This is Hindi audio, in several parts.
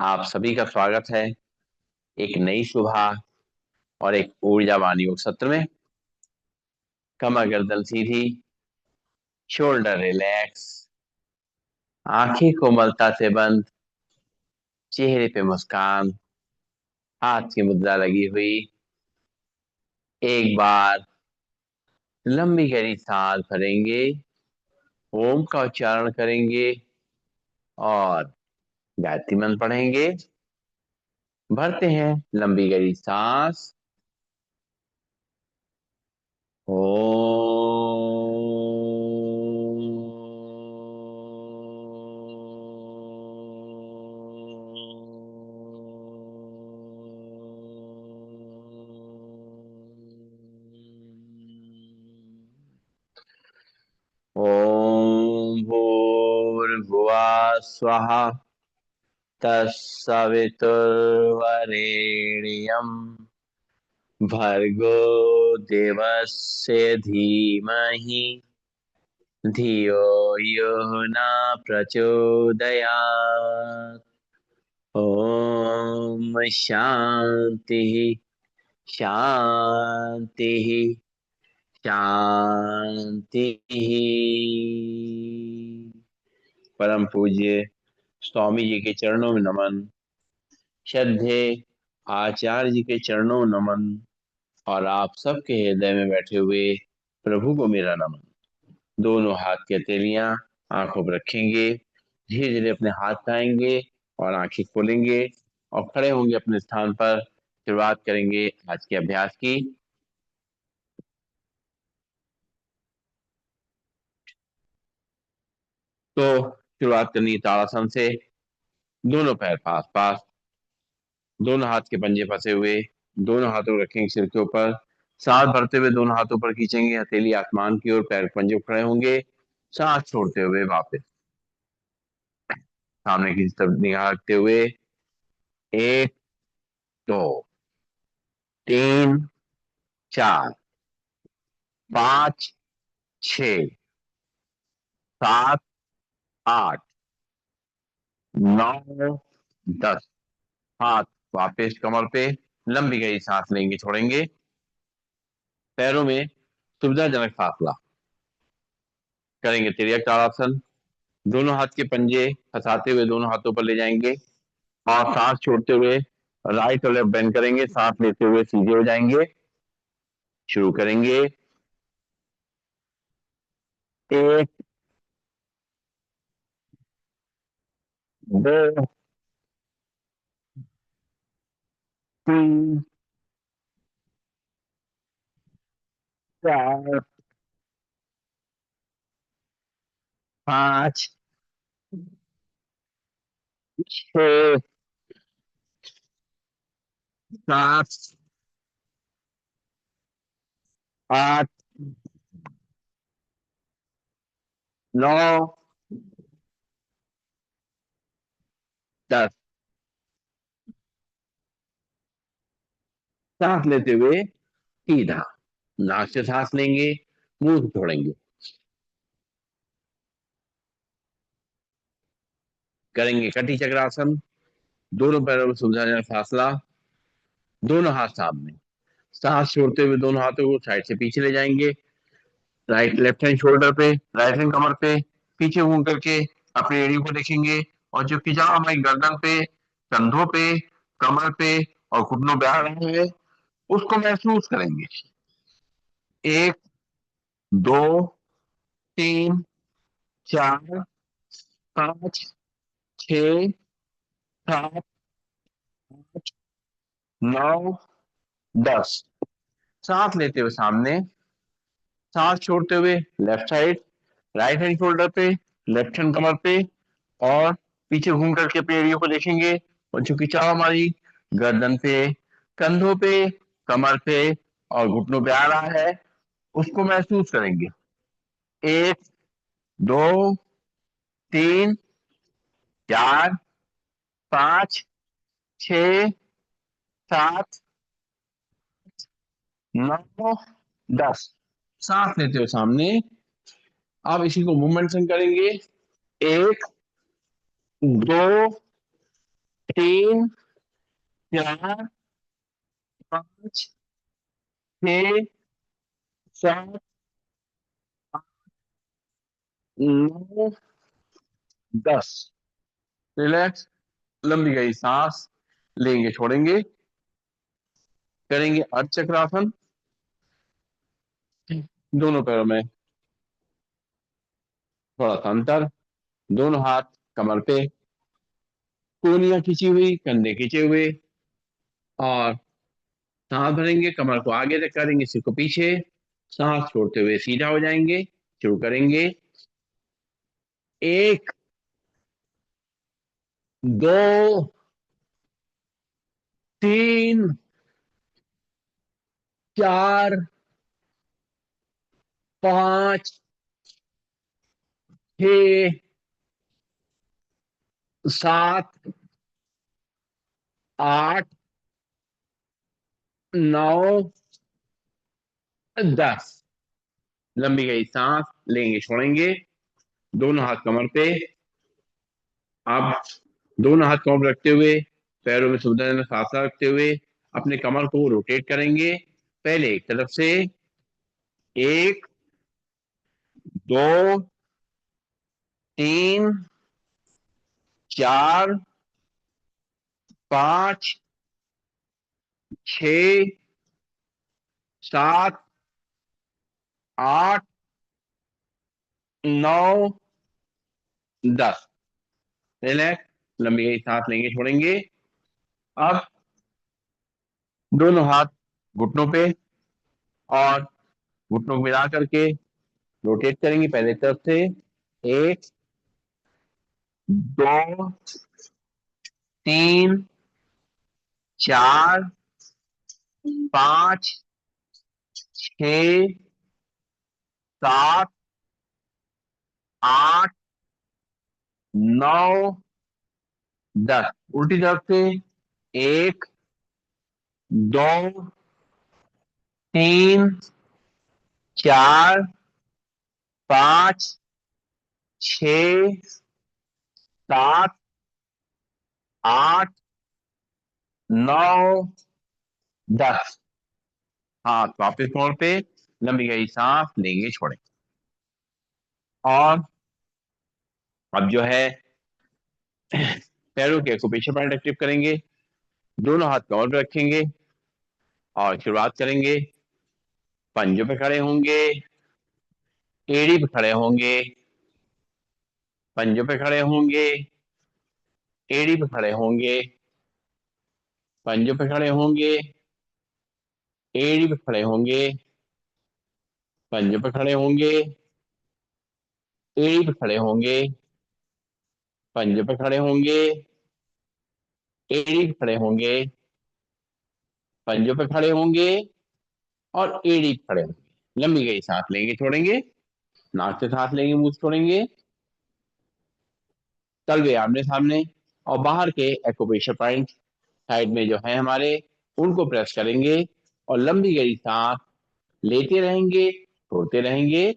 आप सभी का स्वागत है एक नई सुबह और एक ऊर्जावान योग सत्र में। कमर गर्दन सीधी, शोल्डर रिलैक्स, आंखें कोमलता से बंद, चेहरे पे मुस्कान, हाथ की मुद्रा लगी हुई। एक बार लंबी गहरी सांस भरेंगे, ओम का उच्चारण करेंगे और गायत्री मंत्र पढ़ेंगे। भरते हैं लंबी गहरी सांस। ओम भूर्भुवः स्वः तत्सवितुर्वरेण्यं भर्गो देवस्य धीमहि धियो यो न प्रचोदयात्। ओम शांति शांति शांति। परम पूज्य स्वामी जी के चरणों में नमन। श्रद्धे आचार्य जी के चरणों में नमन। और आप सबके हृदय में बैठे हुए प्रभु को मेरा नमन। दोनों हाथ की हथेलियां आंखों पर रखेंगे, धीरे धीरे अपने हाथ उठाएंगे और आंखें खोलेंगे और खड़े होंगे अपने स्थान पर। शुरुआत करेंगे आज के अभ्यास की। तो शुरुआत करनी है ताड़ासन से। दोनों पैर पास पास, दोनों हाथ के पंजे फंसे हुए, दोनों हाथों को रखेंगे सिर के ऊपर। सांस भरते हुए दोनों हाथों पर खींचेंगे, हथेली आसमान की ओर, पैर पंजे खड़े होंगे। सांस छोड़ते हुए वापस सामने की तरफ निगाह रखते हुए। एक, दो, तीन, चार, पांच, छ, सात, आठ, नौ, 10। हाथ वापस कमर पे, लंबी गहरी सांस लेंगे, छोड़ेंगे। पैरों में सुविधाजनक फासला करेंगे। तिर्यक ताड़ासन। दोनों हाथ के पंजे फंसाते हुए दोनों हाथों पर ले जाएंगे और सांस छोड़ते हुए राइट और लेफ्ट बेंड करेंगे। सांस लेते हुए सीधे हो जाएंगे। शुरू करेंगे। एक, दो, तीन, चार, पांच, छह, सात, आठ, नौ, 10। सांस लेते हुए सीधा नाक से सांस लेंगे, मुंह से छोड़ेंगे। करेंगे कटी चक्रासन। दोनों पैरों में सुविधाजनक फासला, दोनों हाथ सामने। सांस छोड़ते हुए दोनों हाथों को साइड से पीछे ले जाएंगे। राइट लेफ्ट हैंड शोल्डर पे, राइट हैंड कमर पे, पीछे घूम करके अपनी एड़ी को देखेंगे। और जो खिंचाव हमारी गर्दन पे, कंधों पे, कमर पे और घुटनों पे आ रहा है, उसको महसूस करेंगे। एक, दो, तीन, चार, पांच, छ, सात, आठ, नौ, 10। सांस लेते हुए सामने, सांस छोड़ते हुए left side, right hand shoulder पे, लेफ्ट हैंड कमर पे और पीछे घूम करके अपनी एड़ियों को देखेंगे। और जो खिंचाव हमारी गर्दन पे, कंधों पे, कमर पे और घुटनों पे आ रहा है, उसको महसूस करेंगे। एक, दो, तीन, चार, पांच, छ, सात, 9, 10। सांस लेते हुए सामने। अब इसी को मूवमेंट करेंगे। एक, दो, 3 4 5 6 7 9 10। रिलैक्स, लंबी गई सांस लेंगे छोड़ेंगे। करेंगे अर्ध चक्रासन। दोनों पैरों में थोड़ा सा अंतर, दोनों हाथ कमर पे, कोहनियां खींची हुई, कंधे खींचे हुए, और सांस भरेंगे, कमर को आगे तक करेंगे, सिर को पीछे, सांस छोड़ते हुए सीधा हो जाएंगे। शुरू करेंगे। 1 2 3 4 5 6 7 8 9 10। लंबी गई सांस लेंगे छोड़ेंगे। दोनों हाथ कमर पे। अब दोनों हाथ कमर पे रखते हुए, पैरों में सुविधाजनक फासला रखते हुए, अपने कमर को रोटेट करेंगे। पहले एक तरफ से, 1 2 3 4 5 6 7 8 9 10। रिलैक्स, लंबी गई सांस लेंगे छोड़ेंगे। अब दोनों हाथ घुटनों पे, और घुटनों को मिला करके रोटेट करेंगे पहले तरफ से। 1 2 3 4 5 6 7 8 9 10। उल्टी तरफ से। 1 2 3 4 5 6 7 8 9 10। हाथ वापस मोड़ पे, लंबी गई सांस लेंगे छोड़ेंगे। और अब जो है पैरों के एक्यूप्रेशर पॉइंट एक्टिव करेंगे। दोनों हाथ कमर पे रखेंगे और शुरुआत करेंगे। पंजों पे खड़े होंगे, एड़ी पे खड़े होंगे, पंजों पे खड़े होंगे, एड़ी पे खड़े होंगे, पंजों पे खड़े होंगे, एड़ी पे खड़े होंगे, पंजों पे खड़े होंगे, एड़ी पे खड़े होंगे, पंजों पे खड़े होंगे, एड़ी पे खड़े होंगे, पंजों पे खड़े होंगे, और एड़ी पे खड़े होंगे। लंबी गई सांस लेंगे छोड़ेंगे। नाक से सांस लेंगे, मुंह से छोड़ेंगे। तलवे आमने सामने, और बाहर के एक्यूप्रेशर पॉइंट साइड में जो है हमारे, उनको प्रेस करेंगे, और लंबी गहरी सांस लेते रहेंगे, छोड़ते रहेंगे।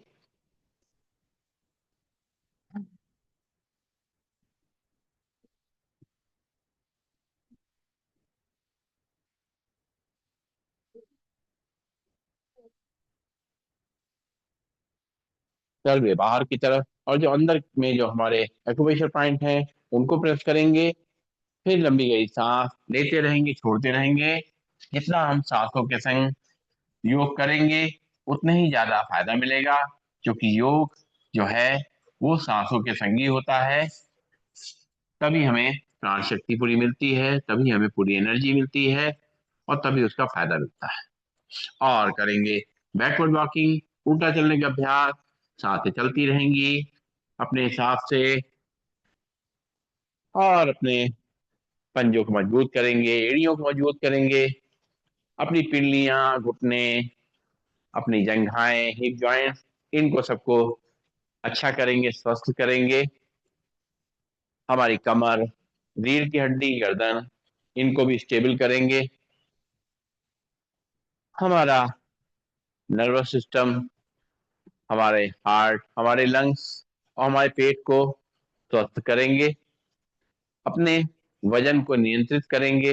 तलवे बाहर की तरफ, और जो अंदर में जो हमारे एक्यूप्रेशर पॉइंट हैं, उनको प्रेस करेंगे। फिर लंबी गहरी सांस लेते रहेंगे, छोड़ते रहेंगे। जितना हम सांसों के संग योग करेंगे, उतना ही ज्यादा फायदा मिलेगा, क्योंकि योग जो है वो सांसों के संगी होता है। तभी हमें प्राण शक्ति पूरी मिलती है, तभी हमें पूरी एनर्जी मिलती है, और तभी उसका फायदा मिलता है। और करेंगे बैकवर्ड वॉकिंग, उल्टा चलने का अभ्यास। सांसें चलती रहेंगी अपने हिसाब से, और अपने पंजों को मजबूत करेंगे, एड़ियों को मजबूत करेंगे, अपनी पिंडलियां, घुटने, अपनी जंघाएं, हिप जॉइंट्स, इनको सबको अच्छा करेंगे, स्वस्थ करेंगे। हमारी कमर, रीढ़ की हड्डी, गर्दन, इनको भी स्टेबल करेंगे। हमारा नर्वस सिस्टम, हमारे हार्ट, हमारे लंग्स, और हमारे पेट को स्वस्थ करेंगे। अपने वजन को नियंत्रित करेंगे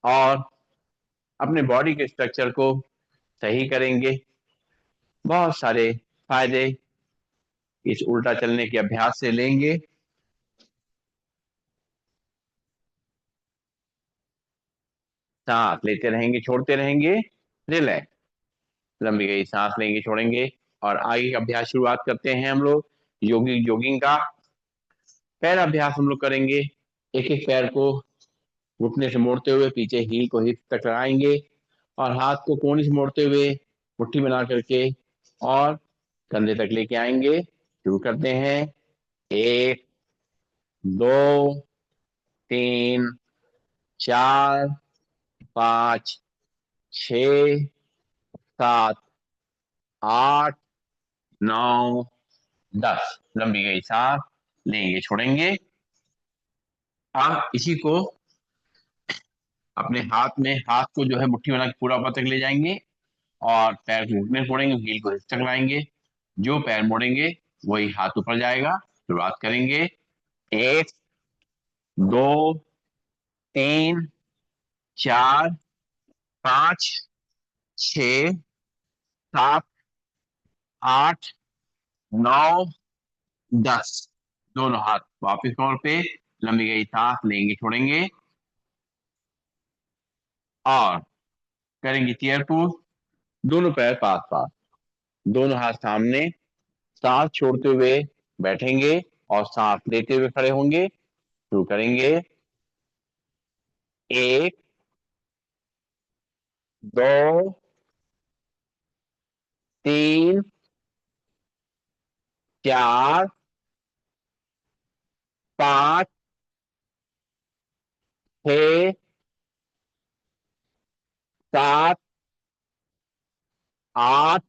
और अपने बॉडी के स्ट्रक्चर को सही करेंगे। बहुत सारे फायदे इस उल्टा चलने के अभ्यास से लेंगे। सांस लेते रहेंगे, छोड़ते रहेंगे, रिलैक्स। लंबी गई सांस लेंगे, छोड़ेंगे और आगे का अभ्यास शुरुआत करते हैं हम लोग जोगिंग का। पैर अभ्यास हम लोग करेंगे। एक एक पैर को घुटने से मोड़ते हुए पीछे हील को हिप तक लगाएंगे और हाथ को कोहनी से मोड़ते हुए मुट्ठी बना करके और कंधे तक लेके आएंगे। शुरू करते हैं। 1, 2, 3, 4, 5, 6, 7, 8, 9, 10। लंबी गई सांस लेंगे, छोड़ेंगे। अब इसी को अपने हाथ को जो है मुट्ठी बना के पूरा ऊपर तक ले जाएंगे और पैर को घुटने मोड़ेंगे, हील को तक लाएंगे। जो पैर मोड़ेंगे वही हाथ ऊपर जाएगा। शुरुआत करेंगे। 1, 2, 3, 4, 5, 6, 7, 8, 9, 10। दोनों हाथ वापिस कमर पे। लंबी गई सांस लेंगे, छोड़ेंगे और करेंगे चेयर पोज। दोनों पैर पास पास, दोनों हाथ सामने, सांस छोड़ते हुए बैठेंगे और सांस लेते हुए खड़े होंगे। शुरू करेंगे। 1, 2, 3, 4, 5, 6, 7, 8,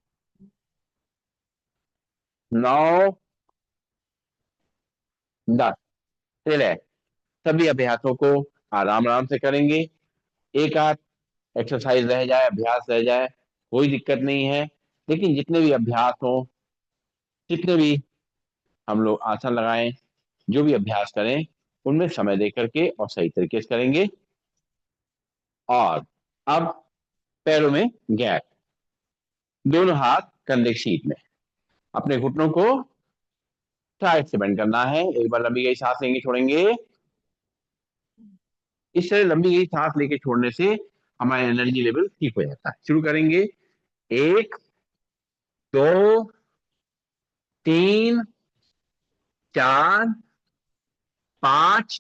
9, 10। चले सभी अभ्यासों को आराम आराम से करेंगे। एक आध एक्सरसाइज रह जाए, अभ्यास रह जाए, कोई दिक्कत नहीं है। लेकिन जितने भी अभ्यास हो, जितने भी हम लोग आसन लगाएं, जो भी अभ्यास करें, उनमें समय दे करके और सही तरीके से करेंगे। और अब पैरों में गैप, दोनों हाथ कंधे की शीट में, अपने घुटनों को साइड से बेंड करना है। एक बार लंबी गई सांस लेंगे, छोड़ेंगे। इस तरह लंबी गई सांस लेके छोड़ने से हमारा एनर्जी लेवल ठीक हो जाता है। शुरू करेंगे। 1, 2, 3, 4, 5,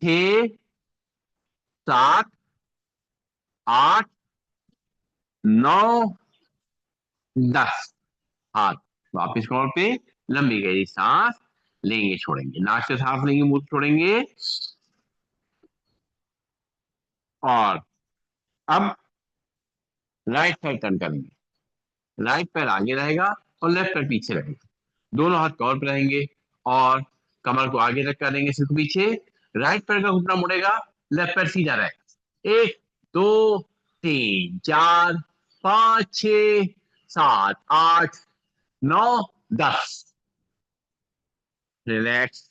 6, 7, 8, 9, 10। हाथ वापिस कमर पे। लंबी गहरी सांस लेंगे, छोड़ेंगे। नाक से सांस लेंगे, मुंह से छोड़ेंगे। और अब राइट साइड टर्न करेंगे। राइट पैर आगे रहेगा और लेफ्ट पैर पीछे रहेगा। दोनों हाथ कमर पे रहेंगे और कमर को आगे रख कर देंगे, सिर को पीछे। राइट पैर का घुटना मुड़ेगा, लेफ्ट पैर सीधा रहेगा। 1, 2, 3, 4, 5, 6, 7, 8, 9, 10। रिलैक्स।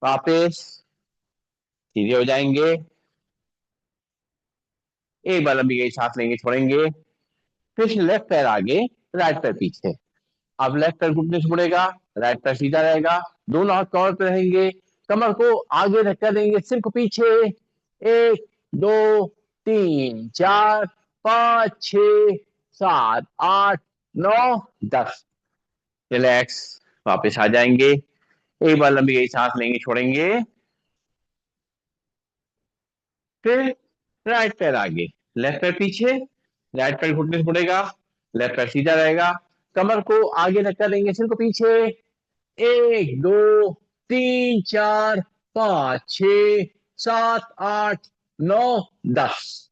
वापिस सीधे हो जाएंगे। एक बार लंबी गई सांस लेंगे, छोड़ेंगे। फिर लेफ्ट पैर आगे, राइट पैर पीछे। अब लेफ्ट पैर घुटने से मुड़ेगा, राइट पैर सीधा रहेगा। दोनों हाथ कमर पे रहेंगे, कमर को आगे धक्का देंगे, सिर को पीछे। 1, 2, 3, 4, 5, 6, 7, 8, 9, 10। रिलैक्स। वापस आ जाएंगे। एक बार लंबी गई सांस लेंगे, छोड़ेंगे। फिर राइट पैर आगे, लेफ्ट पैर पीछे। राइट पैर घुटने से मुड़ेगा, लेफ्ट पैर सीधा रहेगा। कमर को आगे धक्का देंगे, सिर को पीछे। 1, 2, 3, 4, 5, 6, 7, 8, 9, 10।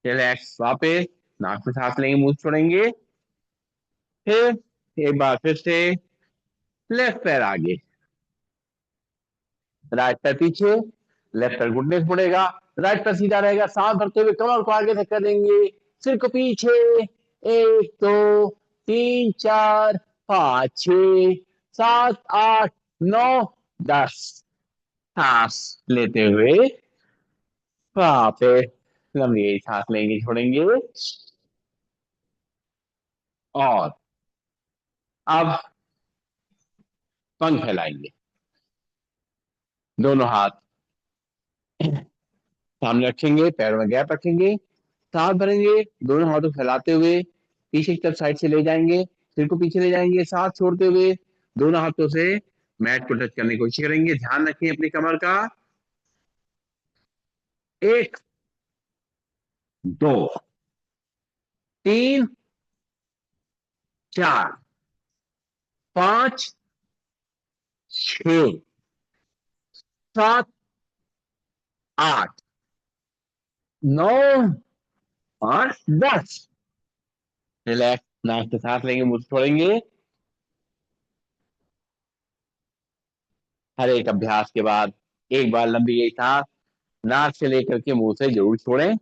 रिलैक्स। वापस नाक से सांस लेंगे, मुंह से छोड़ेंगे। फिर एक बार फिर से लेफ्ट पैर आगे, राइट पैर पीछे। लेफ्ट पैर घुटने से मुड़ेगा, राइट पैर सीधा रहेगा। सांस भरते हुए कमर को आगे धक्का देंगे, सिर को पीछे। 1, 2, 3, 4, 5, 6, 7, 8, 9, 10। सांस लेते हुए वहां पे लंबी सांस लेंगे, छोड़ेंगे। और अब पंख फैलाएंगे, दोनों हाथ सामने रखेंगे, पैरों में गैप रखेंगे, सांस भरेंगे, दोनों हाथों को फैलाते हुए पीछे की तरफ साइड से ले जाएंगे, सिर को पीछे ले जाएंगे, सांस छोड़ते हुए दोनों हाथों से मैट को टच करने की कोशिश करेंगे। ध्यान रखें अपनी कमर का। एक, दो, तीन, चार, पांच, छ, सात, आठ, नौ और 10। रिलैक्स, नाक से सांस लेंगे, मुंह से छोड़ेंगे। हर एक अभ्यास के बाद एक बार लंबी गई सांस नाक से लेकर के मुंह से जरूर छोड़ें,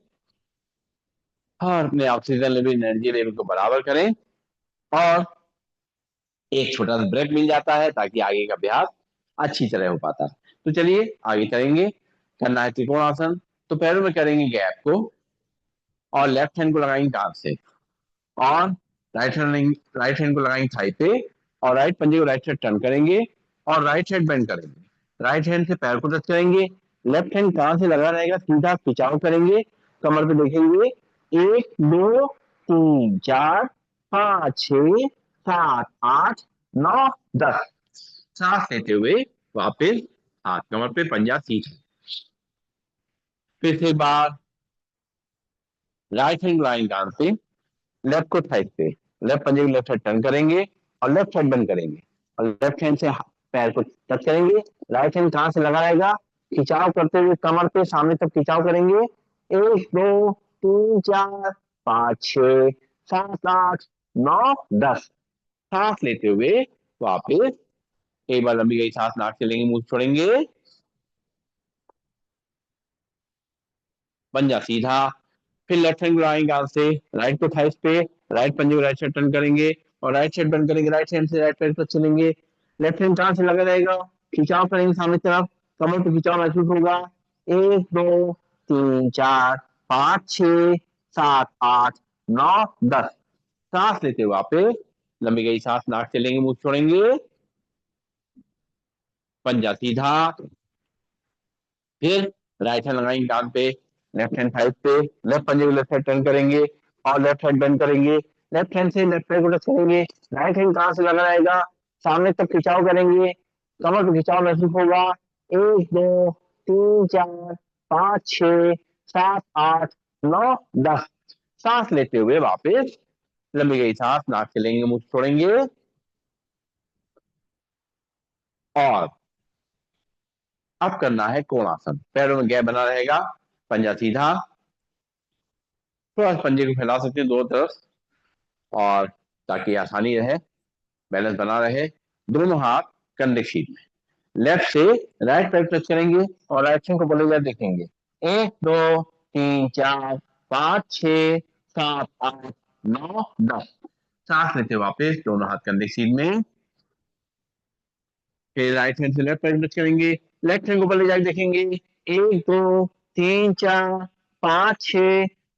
और अपने ऑक्सीजन लेवल, एनर्जी लेवल को बराबर करें। और एक छोटा सा ब्रेक मिल जाता है ताकि आगे का अभ्यास अच्छी तरह हो पाता है। तो चलिए आगे करेंगे। करना है त्रिकोणासन। तो पैरों में करेंगे गैप को, और लेफ्ट हैंड को लगाएंगे कांध से, और राइट हैंड को लगाएंगे थाई पे, और राइट पंजे को राइट साइड टर्न करेंगे, और राइट साइड बेंड करेंगे। राइट हैंड से पैर को टच करेंगे, लेफ्ट हैंड कांध से लगा रहेगा, सीधा खिंचाव करेंगे, कमर पे देखेंगे। एक, दो, तीन, चार, पाँच, छ, सात, आठ, नौ, 10। सांस लेते हुए वापस हाथ कमर पे, पंजा सीधा। फिर से एक बार राइट हैंड लाइन कांध से, लेफ्ट को साइड पे, लेफ्ट पंजे को लेफ्ट साइड टर्न करेंगे, और लेफ्ट साइड बंद करेंगे, और लेफ्ट हैंड से पैर को टच करेंगे। राइट हैंड कहां से लगा रहेगा, खिंचाव करते हुए कमर पे सामने तक खिंचाव करेंगे। एक, दो, तीन, चार, पाँच, छ, सात, आठ, नौ, 10। सांस लेते हुए वापिस एक बार लंबी गई सांस नाक से लेंगे, मुंह छोड़ेंगे, पंजा सीधा। फिर लेफ्ट हैंड लगाएंगे हाथ से, राइट को थाइस पे, राइट पंजे को राइट साइड टर्न करेंगे, और राइट साइड बंद करेंगे, राइट हैंड से राइट पैर पर चलेंगे। लेफ्ट हैंड कहां से लगा रहेगा, खिंचाव करेंगे सामने तरफ, कमर पे खिंचाव महसूस होगा। एक, दो, तीन, चार, पाँच, छ, सात, आठ, नौ, 10। सांस लेते हुए वापस लंबी गई सांस नाक से लेंगे, मुंह छोड़ेंगे, पंजा सीधा। फिर राइट हैंड लगाएंगे कान पे, लेफ्ट हैंड साइड पे, लेफ्ट पंजे को लेफ्ट साइड टर्न करेंगे, और लेफ्ट हैंड बेंड करेंगे। लेफ्ट हैंड से लेफ्ट पैर को टच करेंगे, राइट हैंड कहां से लगा रहेगा, सामने तक खिंचाव करेंगे, कमर पे खिंचाव महसूस होगा। एक, दो, तीन, चार, पाँच, छ, सात, आठ, नौ, 10। सांस लेते हुए वापस लंबी गई सांस नाक से लेंगे, मुंह छोड़ेंगे, और अब करना है कोणासन। पैरों में गैप बना रहेगा, पंजा सीधा, थोड़ा सा पंजे को फैला सकते हैं दोनों तरफ, और ताकि आसानी रहे, बैलेंस बना रहे। दोनों हाथ कंधे शीट में, लेफ्ट से राइट पैर टच करेंगे, और राइट हैंड को बोले जाए देखेंगे। एक, दो, तीन, चार, पाँच, छ, सात, आठ, नौ, 10। सांस लेते वापस दोनों हाथ कंधे शीट में। फिर राइट हैंड से लेफ्ट पैर टच करेंगे, लेफ्ट हैंड को ऊपर ले जाके देखेंगे। एक, दो, तीन, चार, पाँच, छ,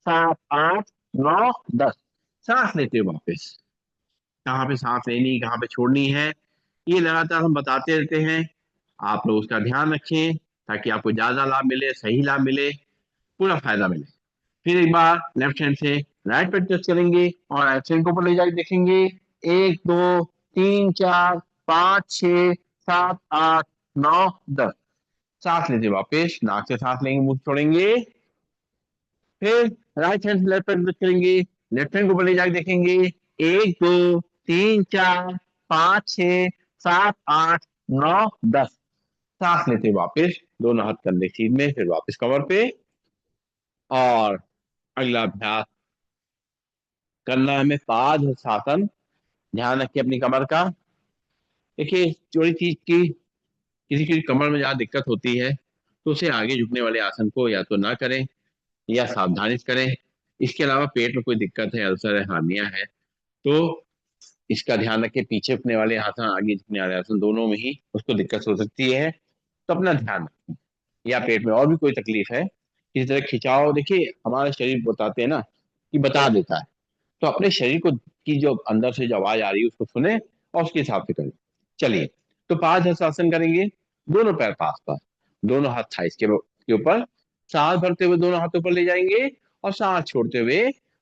सात, आठ, नौ, 10। सांस लेते हुए वापस, कहाँ पे सांस लेनी, कहाँ पे छोड़नी है, ये लगातार हम बताते रहते हैं। आप लोग उसका ध्यान रखें ताकि आपको ज्यादा लाभ मिले, सही लाभ मिले, पूरा फायदा मिले। फिर एक बार लेफ्ट हैंड से राइट पे टच करेंगे, और राइट हैंड को ऊपर ले जाके देखेंगे। एक, दो, तीन, चार, पाँच, छ, सात, आठ, नौ, 10। सांस लेते वापस नाक से सांस लेंगे, मुंह से छोड़ेंगे। फिर राइट हैंड से लेफ्ट पे टच करेंगे, लेफ्ट हैंड को ऊपर ले जाके देखेंगे। एक, दो, तीन, चार, पाँच, छ, सात, आठ, नौ, 10। सांस लेते वापस दोनों हाथ कंधे सीध में, फिर वापस कमर पे। और अगला अभ्यास करना है हमें पादहस्तासन। ध्यान रखिए अपनी कमर का। देखिए जोड़ी चीज की, किसी की कमर में ज्यादा दिक्कत होती है तो उसे आगे झुकने वाले आसन को या तो ना करें, या सावधानी से करें। इसके अलावा पेट में कोई दिक्कत है, अल्सर है, हार्निया है, तो इसका ध्यान रखें। पीछे झुकने वाले आसन, आगे झुकने वाले आसन, दोनों में ही उसको दिक्कत हो सकती है। तो अपना ध्यान रखें। या पेट में और भी कोई तकलीफ है, किसी तरह खिंचाव, देखिए हमारा शरीर बताते हैं ना कि बता देता है, तो अपने शरीर को की जो अंदर से जो आवाज आ रही है उसको सुने और उसके हिसाब से करें। चलिए, तो पांच हस्तासन करेंगे। दोनों पैर पास पास, दोनों हाथ थाइस के ऊपर, सांस भरते हुए दोनों हाथों पर ले जाएंगे और सांस छोड़ते हुए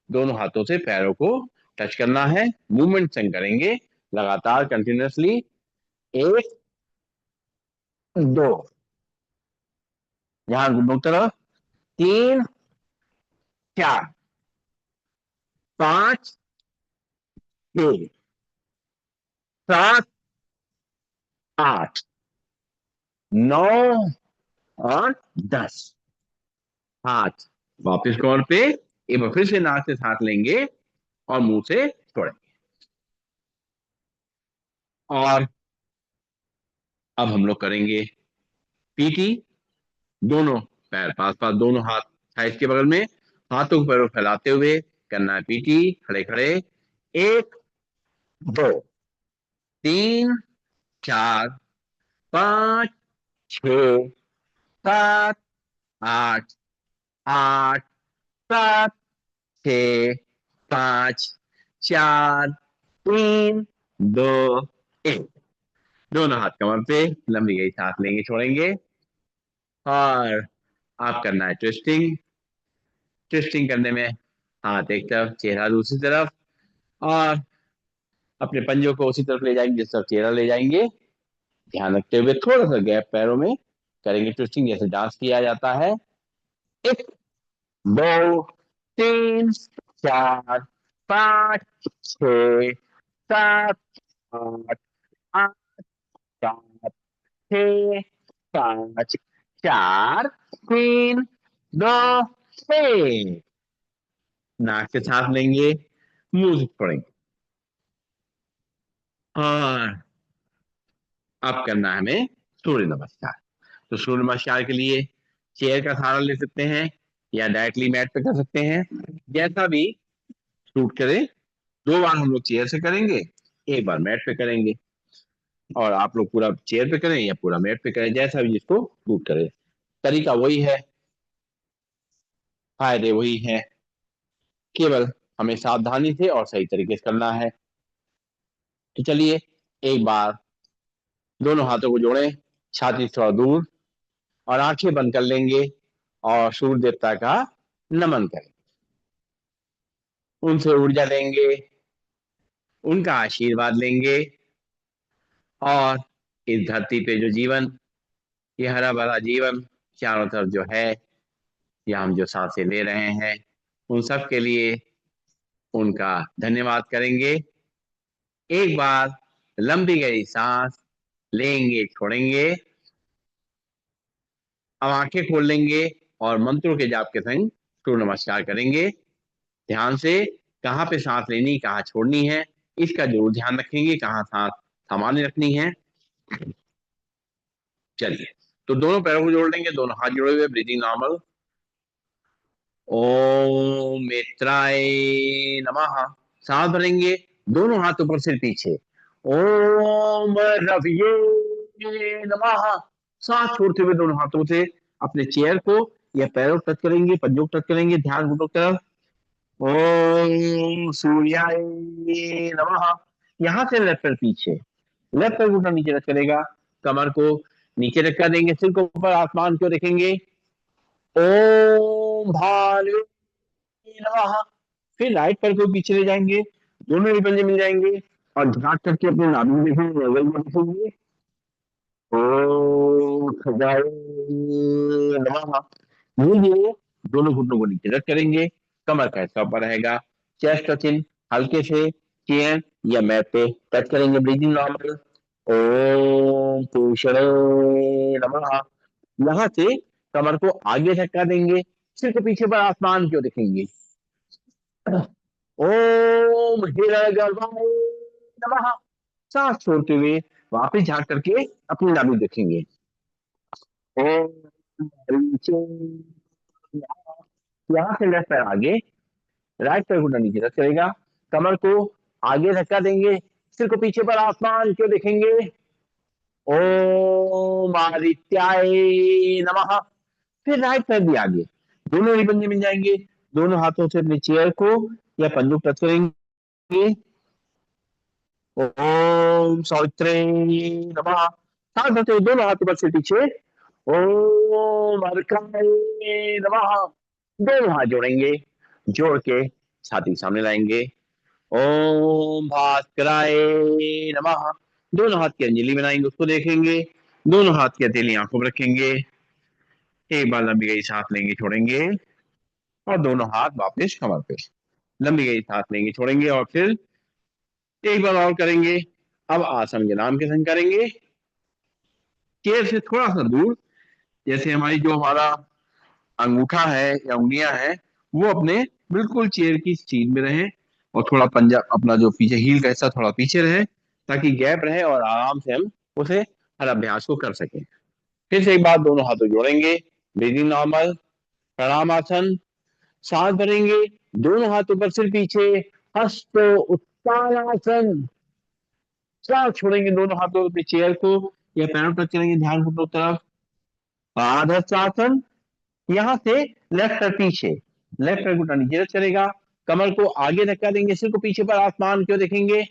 दोनों हाथों से पैरों को टच करना है। मूवमेंट संग करेंगे लगातार कंटिन्यूअसली। एक, दो, ध्यान घुटनों की तरफ, तीन, चार, पांच, छह, सात, आठ, नौ और 10। हाथ वापस कमर पे, एक बार फिर से नाक से सांस लेंगे और मुंह से छोड़ेंगे। और अब हम लोग करेंगे पीटी। दोनों पैर पास पास, दोनों हाथ थाइस के बगल में, हाथों को पैरों को फैलाते हुए करना है पीटी। खड़े खड़े, एक, दो, तीन, चार, पांच, छ, सात, आठ, आठ, सात, छ, पांच, चार, तीन, दो, एक। दोनों हाथ कमर पे, लंबी गई सांस लेंगे छोड़ेंगे। और आप करना है ट्विस्टिंग। ट्विस्टिंग करने में हाथ एक तरफ, चेहरा दूसरी तरफ, और अपने पंजों को उसी तरफ ले जाएंगे जिस तरफ चेहरा ले जाएंगे। ध्यान रखते हुए थोड़ा सा गैप पैरों में करेंगे ट्विस्टिंग, जैसे डांस किया जाता है। एक, दो, तीन, चार, पांच, छ, सात, आठ, आठ, सात, छ, पांच, चार, तीन, दो, एक। नाक से सांस लेंगे, मुंह से छोड़ेंगे। और अब करना है हमें सूर्य नमस्कार। तो सूर्य नमस्कार के लिए चेयर का सहारा ले सकते हैं या डायरेक्टली मैट पे कर सकते हैं, जैसा भी सूट करे। दो बार हम लोग चेयर से करेंगे, एक बार मैट पे करेंगे। और आप लोग पूरा चेयर पे करें या पूरा मैट पे करें, जैसा भी जिसको सूट करे। तरीका वही है, फायदे वही है, केवल हमें सावधानी से और सही तरीके से करना है। तो चलिए, एक बार दोनों हाथों को जोड़ें, छाती से थोड़ा दूर, और आंखें बंद कर लेंगे और सूर्य देवता का नमन करें। उनसे ऊर्जा लेंगे, उनका आशीर्वाद लेंगे। और इस धरती पे जो जीवन, ये हरा भरा जीवन चारों तरफ जो है, या हम जो सांसें ले रहे हैं, उन सब के लिए उनका धन्यवाद करेंगे। एक बार लंबी गहरी सांस लेंगे छोड़ेंगे। अब आंखें खोल लेंगे और मंत्रों के जाप के संग सूर्य नमस्कार करेंगे। ध्यान से कहाँ पे सांस लेनी कहाँ छोड़नी है, इसका जरूर ध्यान रखेंगे, कहाँ सांस सामान्य रखनी है। चलिए, तो दोनों पैरों को जोड़ लेंगे, दोनों हाथ जोड़े हुए, ब्रीदिंग नॉर्मल। ओम मित्राय नमः। सांस भरेंगे, दोनों हाथ ऊपर सिर पीछे। ओम रविये नमः। सांस छोड़ते हुए दोनों हाथों से अपने चेयर को या पैरों को टच करेंगे, पंजों को टच करेंगे। ध्यान घुटनों की तरफ। ओम सूर्याय नमः। यहां से लेफ्ट पैर पीछे, लेफ्ट पैर घुटना नीचे रख करेगा, कमर को नीचे रखा देंगे, सिर को ऊपर आसमान को देखेंगे। ओम भानु नमः। फिर राइट पैर को पीछे ले जाएंगे, दोनों ही पंजे मिल जाएंगे, और झांक करके अपने नाभि में देखेंगे, लेवल में देखेंगे। ओम खगाय नमः। धीरे धीरे दोनों घुटनों को नीचे रख करेंगे, कमर का हिस्सा ऊपर रहेगा, चेस्ट टचिंग, हल्के से चेयर या मैट पे टच करेंगे। Breathing normal. ओम पूषणे नमः। यहाँ से कमर को आगे झटका देंगे, सिर को पीछे पर आसमान की ओर देखेंगे। ओम हिरण्यगर्भाय नमः। सांस छोड़ते हुए वापस झांक करके अपनी नाभि देखेंगे। ओम रीचे। यहाँ से लेफ्ट पैर आगे, राइट पैर घुटना नीचे रख करेगा, कमर को आगे धक्का देंगे, सिर को पीछे पर आसमान क्यों देखेंगे। ओम आदित्याय नमः। फिर राइट पैर भी आगे, दोनों ही पंजे मिल जाएंगे, दोनों हाथों से अपने चेयर को या पंजों टच करेंगे। ओम सावित्रे नमः। साथ साथ दोनों हाथ ऊपर से पीछे। ओम अर्काय नमः। दोनों हाथ जोड़ेंगे, जोड़ के छाती सामने लाएंगे। ओम भास्कराय नमः। दोनों हाथ की अंजलि बनाएंगे, उसको देखेंगे, दोनों हाथ की हथेली आंखों पर रखेंगे। एक बार लंबी गई सांस लेंगे, छोड़ेंगे, और दोनों हाथ वापस कमर पे। लंबी गई सांस लेंगे, छोड़ेंगे, और फिर एक बार और करेंगे। अब आसन के नाम के संग करेंगे, चेयर से थोड़ा सा दूर, जैसे हमारी जो हमारा अंगूठा है या उंगलियां हैं, वो अपने बिल्कुल चेयर की सीध में रहे, और थोड़ा पंजा अपना जो पीछे हील का हिस्सा थोड़ा पीछे रहे, ताकि गैप रहे और आराम से हम उसे हर अभ्यास को कर सकें। फिर से एक बार दोनों हाथों जोड़ेंगे, ब्रीदिंग नॉर्मल, प्रणाम आसन। सांस भरेंगे, दोनों हाथ ऊपर सिर पीछे, हस्त उत्तानासन। सांस छोड़ेंगे, दोनों हाथों पे चेयर को या पैरों टच करेंगे, ध्यान को तरफ। पादहस्तासन। यहाँ से लेफ्ट पैर पीछे, लेफ्ट पैर घुटना नीचे रख चलेगा, कमर को आगे धक्का देंगे, सिर को पीछे पर आसमान क्यों देखेंगे।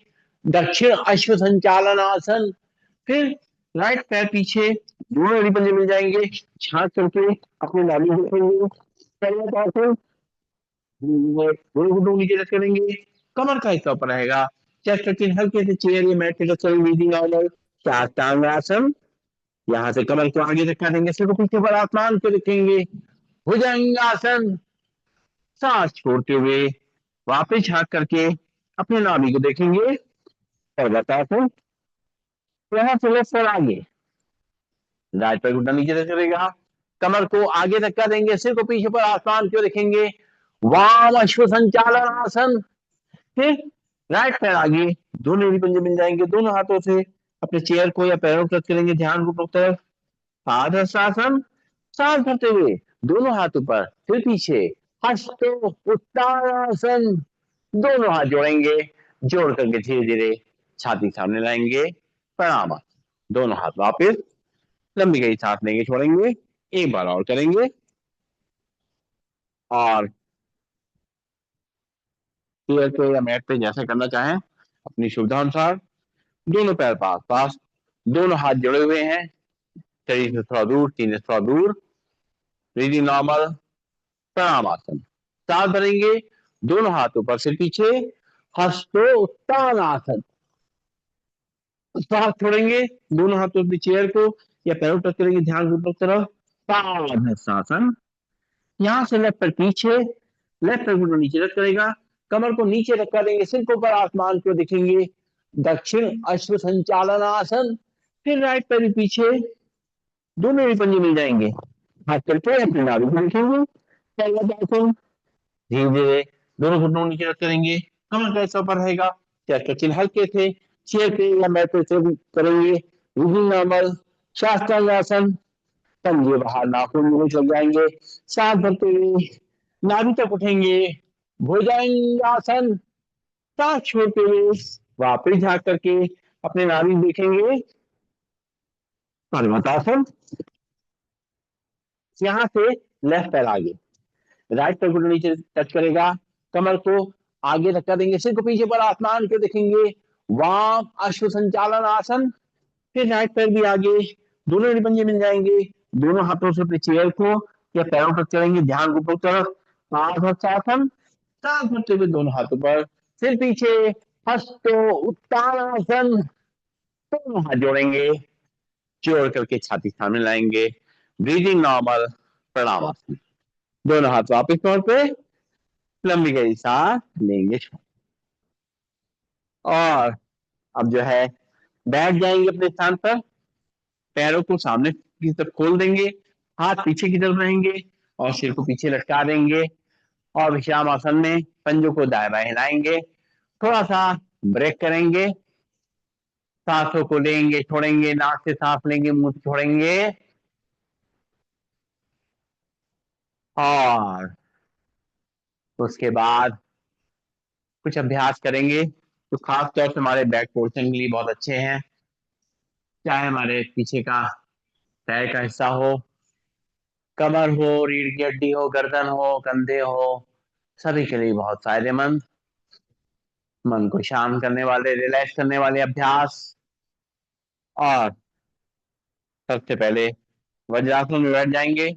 दक्षिण अश्व संचालन आसन। फिर राइट पैर पीछे, दोनों एड़ी पंजे मिल जाएंगे, छांट करके अपने नाभि देखेंगे। दोनों घुटनों को नीचे रख करेंगे, कमर का हिस्सा ऊपर रहेगा, चेस्ट रखें हल्के से चेयर या मैट के टच करेंगे, नॉर्मल साष्टांग आसन। यहाँ से कमर को आगे धक्का देंगे, सिर को पीछे पर आसमान को देखेंगे, भुजंगासन। सांस छोड़ते हुए वापस झांक करके अपने नाभि को देखेंगे, और बताते यहाँ से लेफ्ट सर आगे, राइट पैर घुटना नीचे रख करेगा, कमर को आगे धक्का देंगे, सिर को पीछे पर आसमान क्यों देखेंगे, वाम अश्व संचालन आसन। फिर राइट पैर आगे, दोनों एड़ी पंजे मिल जाएंगे, दोनों हाथों से अपने चेयर को या पैरों को टच करेंगे, ध्यान को तरफ। पादहस्तासन। सांस भरते हुए दोनों हाथ ऊपर फिर पीछे, हस्त उत्तानासन। दोनों हाथ जोड़ेंगे, जोड़ करके धीरे धीरे छाती सामने लाएंगे, प्रणाम। दोनों हाथ वापस, लंबी गई सांस लेंगे, छोड़ेंगे, एक बार और करेंगे, और चेयर पे या मैट पे जैसे करना चाहें अपनी सुविधा अनुसार। दोनों पैर पास पास, दोनों हाथ जुड़े हुए हैं, शरीर से थोड़ा दूर, सीने से थोड़ा दूर, ब्रीदिंग नॉर्मल, प्रणाम आसन। सांस भरेंगे, दोनों हाथ ऊपर से पीछे, हस्तो उत्तान आसन। सांस छोड़ेंगे, दोनों हाथों से चेयर को या पैरों टच करेंगे, ध्यान ऊपर तरफ। पादहस्तासन। यहाँ से लेफ्ट पैर पीछे, लेफ्ट पैर को नीचे रख करेगा, कमर को नीचे रखा देंगे, सिर को ऊपर आसमान को देखेंगे, दक्षिण अश्व संचालन आसन। फिर राइट पैर भी पीछे, दोनों ही पंजे मिल जाएंगे, हाथ करके अपने नाभि को देखेंगे, धीरे धीरे दोनों घुटनों नीचे रख करेंगे, कमर का हिस्सा ऊपर रहेगा, चेस्ट का चिन्ह हल्के थे, चेयर पे या मैट पे से भी करेंगे, नॉर्मल साष्टांग आसन। पंजे बाहर, नाखून मुंह लग जाएंगे, सांस भरते हुए नाभि तक उठेंगे, भुजंगासन। सांस छोड़ते हुए वापस झांक करके अपने नाभि देखेंगे, पर्वतासन। यहाँ से लेफ्ट पैर आगे, राइट पैर को नीचे टच करेगा, कमर को आगे धक्का देंगे, सिर को पीछे पर आसमान को देखेंगे, वाम अश्व संचालन आसन। फिर राइट पैर भी आगे, दोनों एड़ी पंजे मिल जाएंगे, दोनों हाथों से अपने चेयर को या पैरों पर चलेंगे, ध्यान को ऊपर तरफ। पादहस्तासन। सांस भरते हुए दोनों हाथों पर, सिर पीछे, हस्तो उत्तानासन। दोनों हाथ जोड़ेंगे, जोड़ करके छाती सामने लाएंगे, ब्रीदिंग नॉर्मल, प्रणाम। दोनों हाथ वापस तौर पे, लंबी गई सांस लेंगे, और अब जो है बैठ जाएंगे अपने स्थान पर, पैरों को सामने की तरफ खोल देंगे, हाथ पीछे की तरफ रहेंगे, और सिर को पीछे लटका देंगे, और विश्राम आसन में पंजों को दाएं बाएं हिलाएंगे, थोड़ा सा ब्रेक करेंगे, सांसों को लेंगे, छोड़ेंगे, नाक से सांस लेंगे, मुंह से छोड़ेंगे, और उसके बाद कुछ अभ्यास करेंगे जो खास तौर से हमारे बैक पोर्शन के लिए बहुत अच्छे हैं। चाहे हमारे पीछे का पैर का हिस्सा हो, कमर हो, रीढ़ की हड्डी हो, गर्दन हो, कंधे हो, सभी के लिए बहुत फायदेमंद, मन को शांत करने वाले, रिलैक्स करने वाले अभ्यास। और सबसे पहले वज्रासन में बैठ जाएंगे।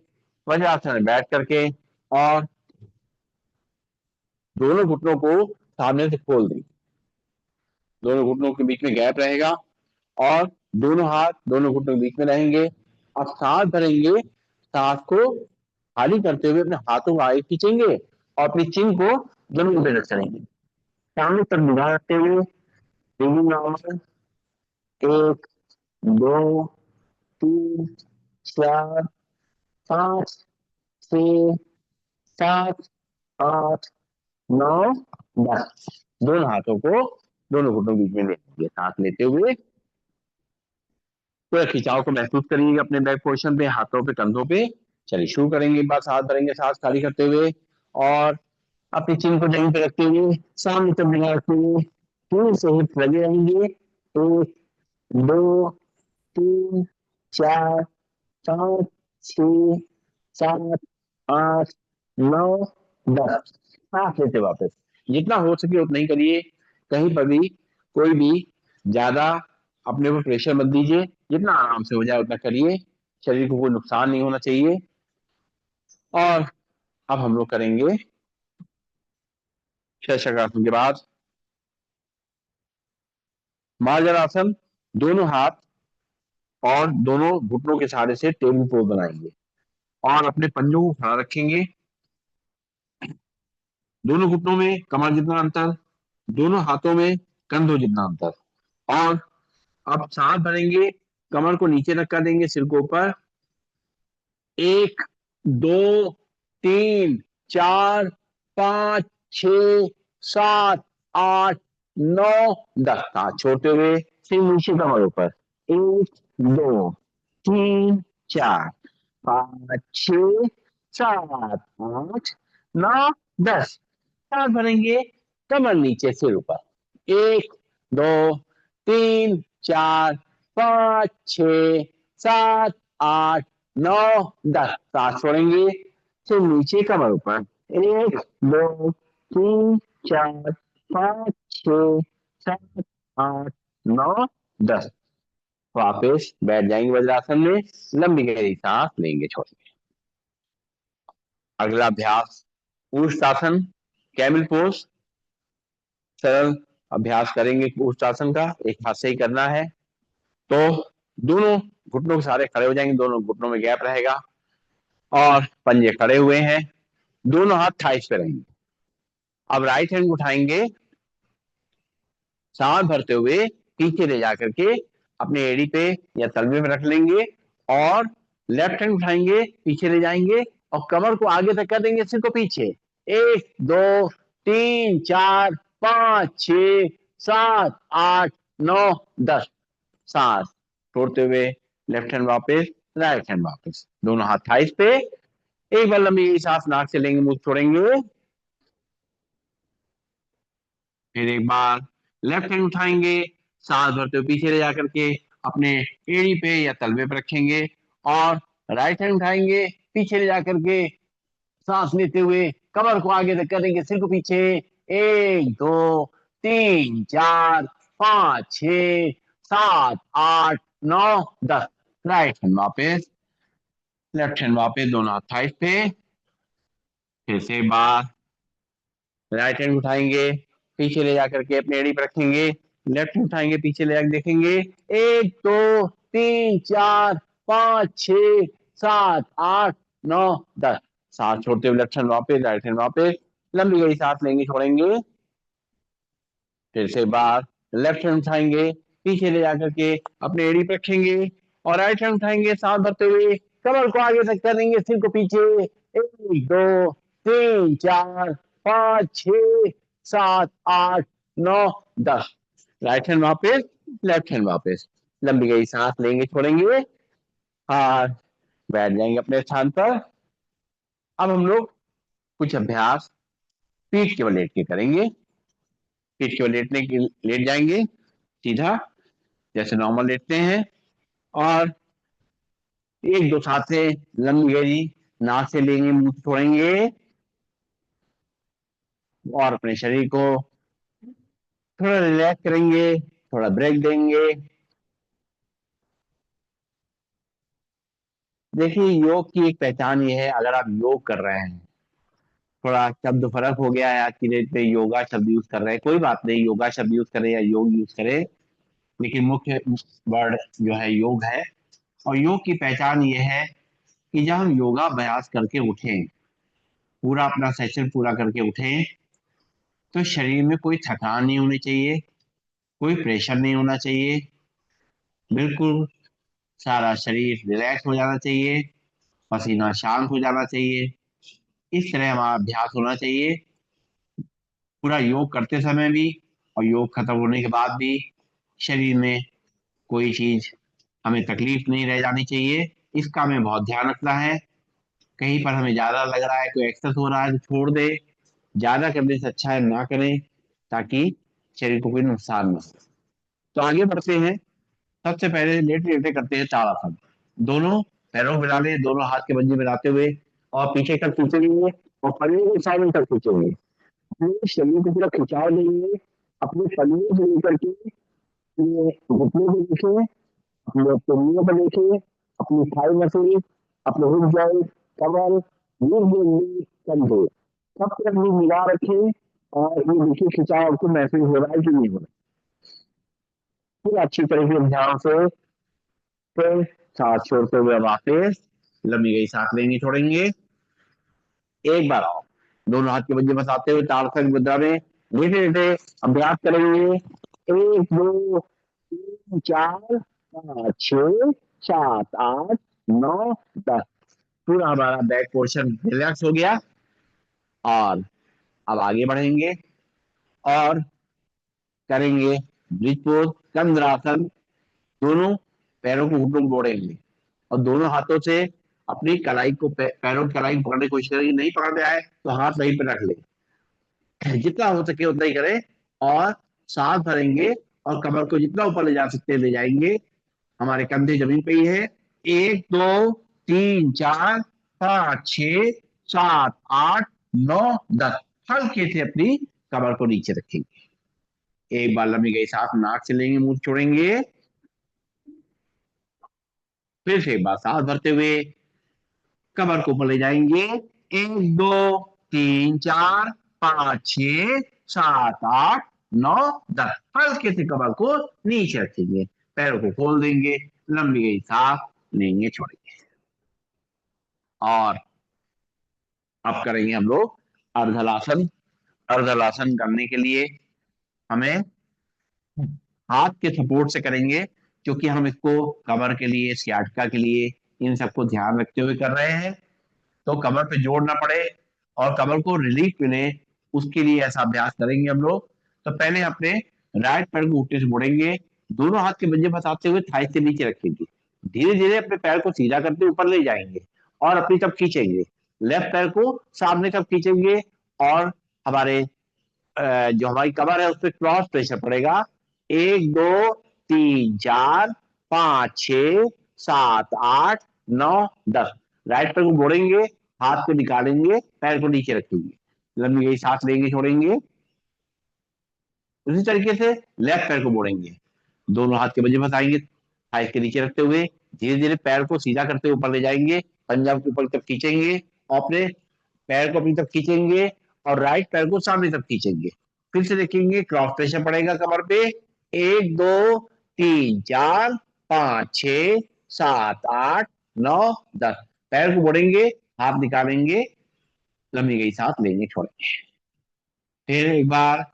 वज्रासन में बैठ करके और दोनों घुटनों को सामने से खोल देंगे। दोनों घुटनों के बीच में गैप रहेगा और दोनों हाथ दोनों घुटनों के बीच में रहेंगे। अब सांस भरेंगे, सांस को खाली करते हुए अपने हाथों को आगे खींचेंगे और अपनी चिन को जमीन पे रख करेंगे, सामने तक निगाह रखते हुए। एक, दो, तीन, चार, पाँच, छः, सात, आठ, नौ, 10। दोनों हाथों को दोनों घुटनों के बीच में लेंगे, सांस लेते हुए पूरा खिंचाव को महसूस करिए अपने बैक पोर्शन पे, हाथों पे, कंधों पे। चलिए शुरू करेंगे। एक बार सांस भरेंगे, सांस खाली करते हुए और अपनी चिन को जमीन पे रखते हुए सामने तक निगाह रखते हुए फिर से हिप लगे रहेंगे। एक, दो, तीन, चार, पाँच, छः, सात, आठ, नौ, 10। सांस लेते वापस जितना हो सके उतना ही करिए। कहीं पर भी कोई भी ज्यादा अपने को प्रेशर मत दीजिए, जितना आराम से हो जाए उतना करिए। शरीर को कोई नुकसान नहीं होना चाहिए। और अब हम लोग करेंगे शशासन के बाद मार्जरासन। दोनों हाथ और दोनों घुटनों के सहारे से टेबल पोज बनाएंगे और अपने पंजों को खड़ा रखेंगे। दोनों घुटनों में कमर जितना अंतर, दोनों हाथों में कंधों जितना अंतर। और अब सांस भरेंगे, कमर को नीचे रखा देंगे, सिर को ऊपर। एक, दो, तीन, चार, पाँच, छ, सात, आठ, नौ, 10। सांस छोड़ते हुए फिर नीचे कमर ऊपर। एक, दो, तीन, चार, पाँच, छ, सात, आठ, नौ, 10। सांस भरेंगे, कमर नीचे, सिर ऊपर। एक, दो, तीन, चार, पाँच, छ, सात, आठ, नौ, 10। सांस छोड़ेंगे, फिर नीचे कमर ऊपर। एक, दो, तीन, चार, पाँच, छ, सात, आठ, नौ, 10। वापस बैठ जाएंगे वज्रासन में, लंबी गहरी सांस लेंगे, छोड़ेंगे। अगला अभ्यास ऊष्टासन, कैमल पोज। सरल अभ्यास करेंगे ऊष्टासन का, एक हाथ से ही करना है। तो दोनों घुटनों के सहारे खड़े हो जाएंगे, दोनों घुटनों में गैप रहेगा और पंजे खड़े हुए हैं, दोनों हाथ थाइस पे रहेंगे। अब राइट हैंड उठाएंगे, सांस भरते हुए पीछे ले जाकर के अपने एड़ी पे या तलवे में रख लेंगे और लेफ्ट हैंड उठाएंगे, पीछे ले जाएंगे और कमर को आगे तक कर देंगे, सिर को पीछे। एक, दो, तीन, चार, पाँच, छ, सात, आठ, नौ, 10। सांस छोड़ते हुए लेफ्ट हैंड वापस, राइट हैंड वापस, दोनों हाथ थाइस पे। एक बार लंबी सांस नाक से लेंगे, मुंह छोड़ेंगे। फिर एक बार लेफ्ट हैंड उठाएंगे, सांस भरते हुए पीछे ले जाकर के अपने एड़ी पे या तलवे पे रखेंगे और राइट हैंड उठाएंगे, पीछे ले जाकर के सांस लेते हुए कमर को आगे तक करेंगे, सिर को पीछे। एक, दो, तीन, चार, पाँच, छ, सात, आठ, नौ, 10। राइट हैंड वापस, लेफ्ट हैंड वापस, दोनों हाथ थाइस पे। फिर से एक बार राइट हैंड उठाएंगे, पीछे ले जाकर के अपने एड़ी पर रखेंगे, लेफ्ट हैंड उठाएंगे, पीछे ले जाकर देखेंगे। एक, दो, तीन, चार, पाँच, छ, सात, आठ, नौ, 10। सांस छोड़ते हुए लेफ्ट हैंड वापस, राइट हैंड वापस, लंबी गई सांस लेंगे, छोड़ेंगे। फिर से बार लेफ्ट हैंड उठाएंगे, पीछे ले जाकर के अपने एड़ी पे रखेंगे और राइट हैंड उठाएंगे, सांस भरते हुए कमर को आगे तक करेंगे, सिर को पीछे। एक, दो, तीन, चार, पाँच, छ, सात, आठ, नौ, 10। राइट हैंड वापस, लेफ्ट हैंड वापस, लंबी गई सांस लेंगे, छोड़ेंगे। हाँ, बैठ जाएंगे अपने स्थान पर। अब हम लोग कुछ अभ्यास पीठ के बल लेट के करेंगे। पीठ के बल लेटने के लेट जाएंगे सीधा, जैसे नॉर्मल लेटते हैं। और एक दो सांसें लंबी गहरी नाक से लेंगे, मुंह से छोड़ेंगे और अपने शरीर को थोड़ा रिलैक्स करेंगे, थोड़ा ब्रेक देंगे। देखिए, योग की एक पहचान ये है, अगर आप योग कर रहे हैं, थोड़ा शब्द फर्क हो गया है आज की डेट पे, योगा शब्द यूज कर रहे हैं, कोई बात नहीं, योगा शब्द यूज करें या योग यूज करें, लेकिन मुख्य वर्ड जो है योग है। और योग की पहचान ये है कि जब हम योगा अभ्यास करके उठें, पूरा अपना सेशन पूरा करके उठें, तो शरीर में कोई थकान नहीं होनी चाहिए, कोई प्रेशर नहीं होना चाहिए, बिल्कुल सारा शरीर रिलैक्स हो जाना चाहिए, पसीना शांत हो जाना चाहिए। इस तरह हमारा अभ्यास होना चाहिए पूरा योग करते समय भी, और योग खत्म होने के बाद भी शरीर में कोई चीज हमें तकलीफ नहीं रह जानी चाहिए। इसका हमें बहुत ध्यान रखना है। कहीं पर हमें ज्यादा लग रहा है, कोई एक्सेस हो रहा है, तो छोड़ दे। ज्यादा करने से अच्छा है ना करें, ताकि शरीर को कोई नुकसान ना हो। तो आगे बढ़ते हैं। सबसे पहले लेटे लेटे करते हैं ताड़ासन। दोनों पैरों को मिला ले, दोनों हाथ के पंजे मिलाते हुए, और पीछे तक खींचेंगे और पलड़े के साइड तक खींचेंगे। अपने शरीर को पूरा खिंचाव देंगे, अपने पलड़े से लेकर के अपने घुटनों को देखें, अपने कमरों पर देखें, अपनी थाई मसल, अपने हिप जॉइंट, कमर, नीज, कंधे, सब तरफ भी निगाह रखें। और ये देखिए खिंचाव आपको महसूस हो रहा है कि नहीं हो रहा है। फिर अच्छी तरीके से ध्यान से फिर सांस छोड़ते हुए वापस लंबी गई सांस लेंगे, छोड़ेंगे। एक बार आओ, दोनों हाथ के पंजे फंसाते हुए ताड़सन मुद्रा में लेटे लेटे अभ्यास करेंगे। एक दो तीन चार पाँच छः सात आठ नौ दस। पूरा हमारा बैक पोर्शन रिलैक्स हो गया। और अब आगे बढ़ेंगे और करेंगे ब्रिज पोज, कंद्रासन। दोनों पैरों को घुटनों को मोड़ेंगे और दोनों हाथों से अपनी कलाई को पैरों की कलाई को पकड़ने की कोशिश करेंगे। नहीं पकड़ में आए तो हाथ वहीं पे रख ले, जितना हो सके उतना ही करें। और सांस भरेंगे और कमर को जितना ऊपर ले जा सकते ले जाएंगे। हमारे कंधे जमीन पे ही है। एक दो तीन चार पाँच छः सात आठ नौ दस। हल्के से अपनी कमर को नीचे रखेंगे। एक बार लंबी गई सांस नाक से लेंगे, मुंह से छोड़ेंगे। फिर से एक बार सांस भरते हुए कमर को ऊपर ले जाएंगे। एक दो तीन चार पाँच छः सात आठ नौ दस। हल्के से कमर को नीचे रखेंगे, पैरों को खोल देंगे, लंबी गई सांस लेंगे, छोड़ेंगे। और अब करेंगे हम लोग अर्धलासन। अर्धलासन करने के लिए हमें हाथ के सपोर्ट से करेंगे, क्योंकि हम इसको कमर के लिए, सियाटिका के लिए, इन सबको ध्यान रखते हुए कर रहे हैं, तो कमर पे जोर ना पड़े और कमर को रिलीफ मिले, उसके लिए ऐसा अभ्यास करेंगे हम लोग। तो पहले अपने राइट पैर को घुटने से मोड़ेंगे, दोनों हाथ के पंजे फंसाते हुए थाई से नीचे रखेंगे। धीरे धीरे अपने पैर को सीधा करते ऊपर ले जाएंगे और अपनी तरफ खींचेंगे। लेफ्ट पैर को सामने तरफ खींचेंगे और हमारे जो हमारी कमर है उस पर क्रॉस प्रेशर पड़ेगा। एक दो तीन चार पाँच छः सात आठ नौ दस। राइट पैर को मोड़ेंगे, हाथ को निकालेंगे, पैर को नीचे रखेंगे, लंबी गई सांस लेंगे, छोड़ेंगे। उसी तरीके से लेफ्ट पैर को मोड़ेंगे, दोनों हाथ के पंजे फंसाएंगे, थाई के नीचे रखते हुए धीरे धीरे पैर को सीधा करते हुए ऊपर ले जाएंगे, पंजाब के ऊपर की तरफ खींचेंगे और अपने पैर को अपनी तरफ खींचेंगे और राइट पैर को सामने तरफ खींचेंगे। फिर से देखेंगे, क्रॉस प्रेशर पड़ेगा कमर पे। एक दो तीन चार पाँच छः सात आठ नौ दस। पैर को मोड़ेंगे, हाथ निकालेंगे, लंबी गई सांस लेंगे, छोड़ेंगे। फिर एक बार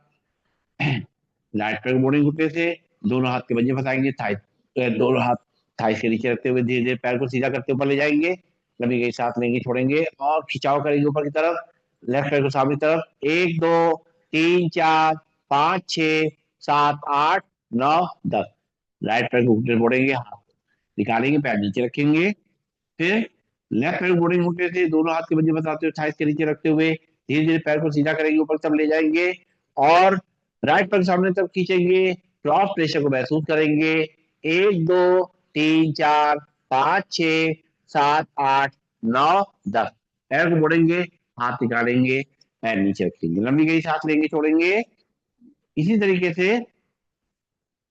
राइट पैर को मोड़ेंगे घुटने से, दोनों हाथ के पंजे फंसाएंगे, थाई दोनों हाथ थाई के नीचे रखते हुए धीरे धीरे पैर को सीधा करते ऊपर ले जाएंगे, लंबी गई सांस लेंगे, छोड़ेंगे और खिंचाव करेंगे ऊपर की तरफ। लेफ्ट पैर को सामने तरफ। एक दो तीन चार पाँच छः सात आठ नौ दस। राइट पैर को घुटने से मोड़ेंगे, हाथ निकालेंगे, पैर नीचे रखेंगे। फिर लेफ्ट पैर को मोड़ेंगे घुटने से, दोनों हाथ के पंजे फंसाते हुए थाई के नीचे रखते हुए धीरे धीरे पैर को सीधा करेंगे, ऊपर तक ले जाएंगे और राइट पैर सामने तरफ खींचेंगे, क्रॉस प्रेशर को महसूस करेंगे। एक दो 3 4 5 6 7 8 9 10। पैर को मोड़ेंगे, हाथ निकालेंगे, पैर नीचे रखेंगे, लंबी गई सांस लेंगे, छोड़ेंगे। इसी तरीके से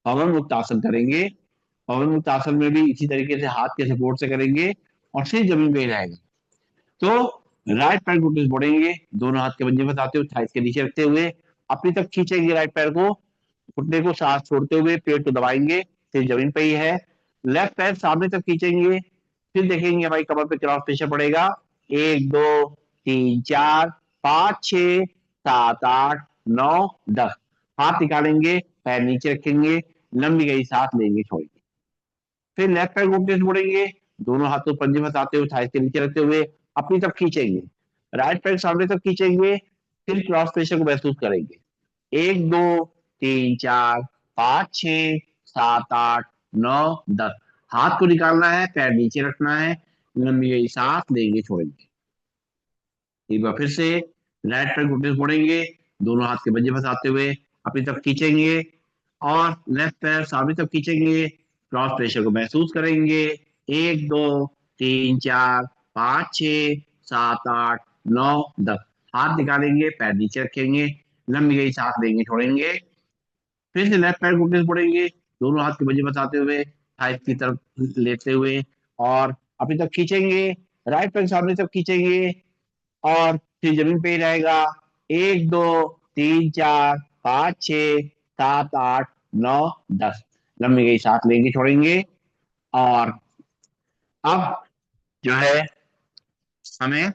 पवन मुक्त आसन करेंगे। पवन मुक्त आसन में भी इसी तरीके से हाथ के सपोर्ट से करेंगे और सिर जमीन पे ही रहेगा। तो राइट पैर घुटने से मोड़ेंगे, दोनों हाथ के पंजे फंसाते हुए थाइस के नीचे रखते हुए अपनी तक खींचेंगे राइट पैर को, घुटने को सांस छोड़ते हुए पेट को दबाएंगे, सिर जमीन पे ही है। लेफ्ट पैर सामने तक खींचेंगे, फिर देखेंगे भाई कमर पे क्रॉस प्रेशर पड़ेगा। 1 2 3 4 5 6 7 8 9 10। हाथ निकालेंगे, पैर नीचे रखेंगे, लंबी गई सांस लेंगे, छोड़ेंगे। फिर लेफ्ट पैर घुटने से मुड़ेंगे, दोनों हाथों पंजे फंसाते हुए थाइस के नीचे रखते हुए अपनी तरफ खींचेंगे, राइट पैर सामने तक खींचेंगे, फिर क्रॉस प्रेशर को महसूस करेंगे। 1 2 3 4 5 6 7 8 9 10। हाथ को निकालना है, पैर नीचे रखना है, लंबी गई सांस लेंगे, छोड़ेंगे। एक बार फिर से राइट पैर घुटने से मुड़ेंगे, दोनों हाथ के पंजे फंसाते हुए अपनी तरफ खींचेंगे और लेफ्ट पैर सामने तरफ खींचेंगे, क्रॉस प्रेशर को महसूस करेंगे। 1 2 3 4 5 6 7 8 9 10। हाथ निकालेंगे, पैर नीचे रखेंगे, लंबी गई सांस लेंगे, छोड़ेंगे। फिर से लेफ्ट पैर घुटने से मुड़ेंगे, दोनों हाथ के पंजे फंसाते हुए थाइस की तरफ लेते हुए और अपनी तरफ खींचेंगे, राइट पैर सामने तरफ खींचेंगे और फिर जमीन पे ही रहेगा। 1 2 3 4 5 6 7 8 9 10। लंबी गई सांस लेंगे, छोड़ेंगे। और अब जो है हमें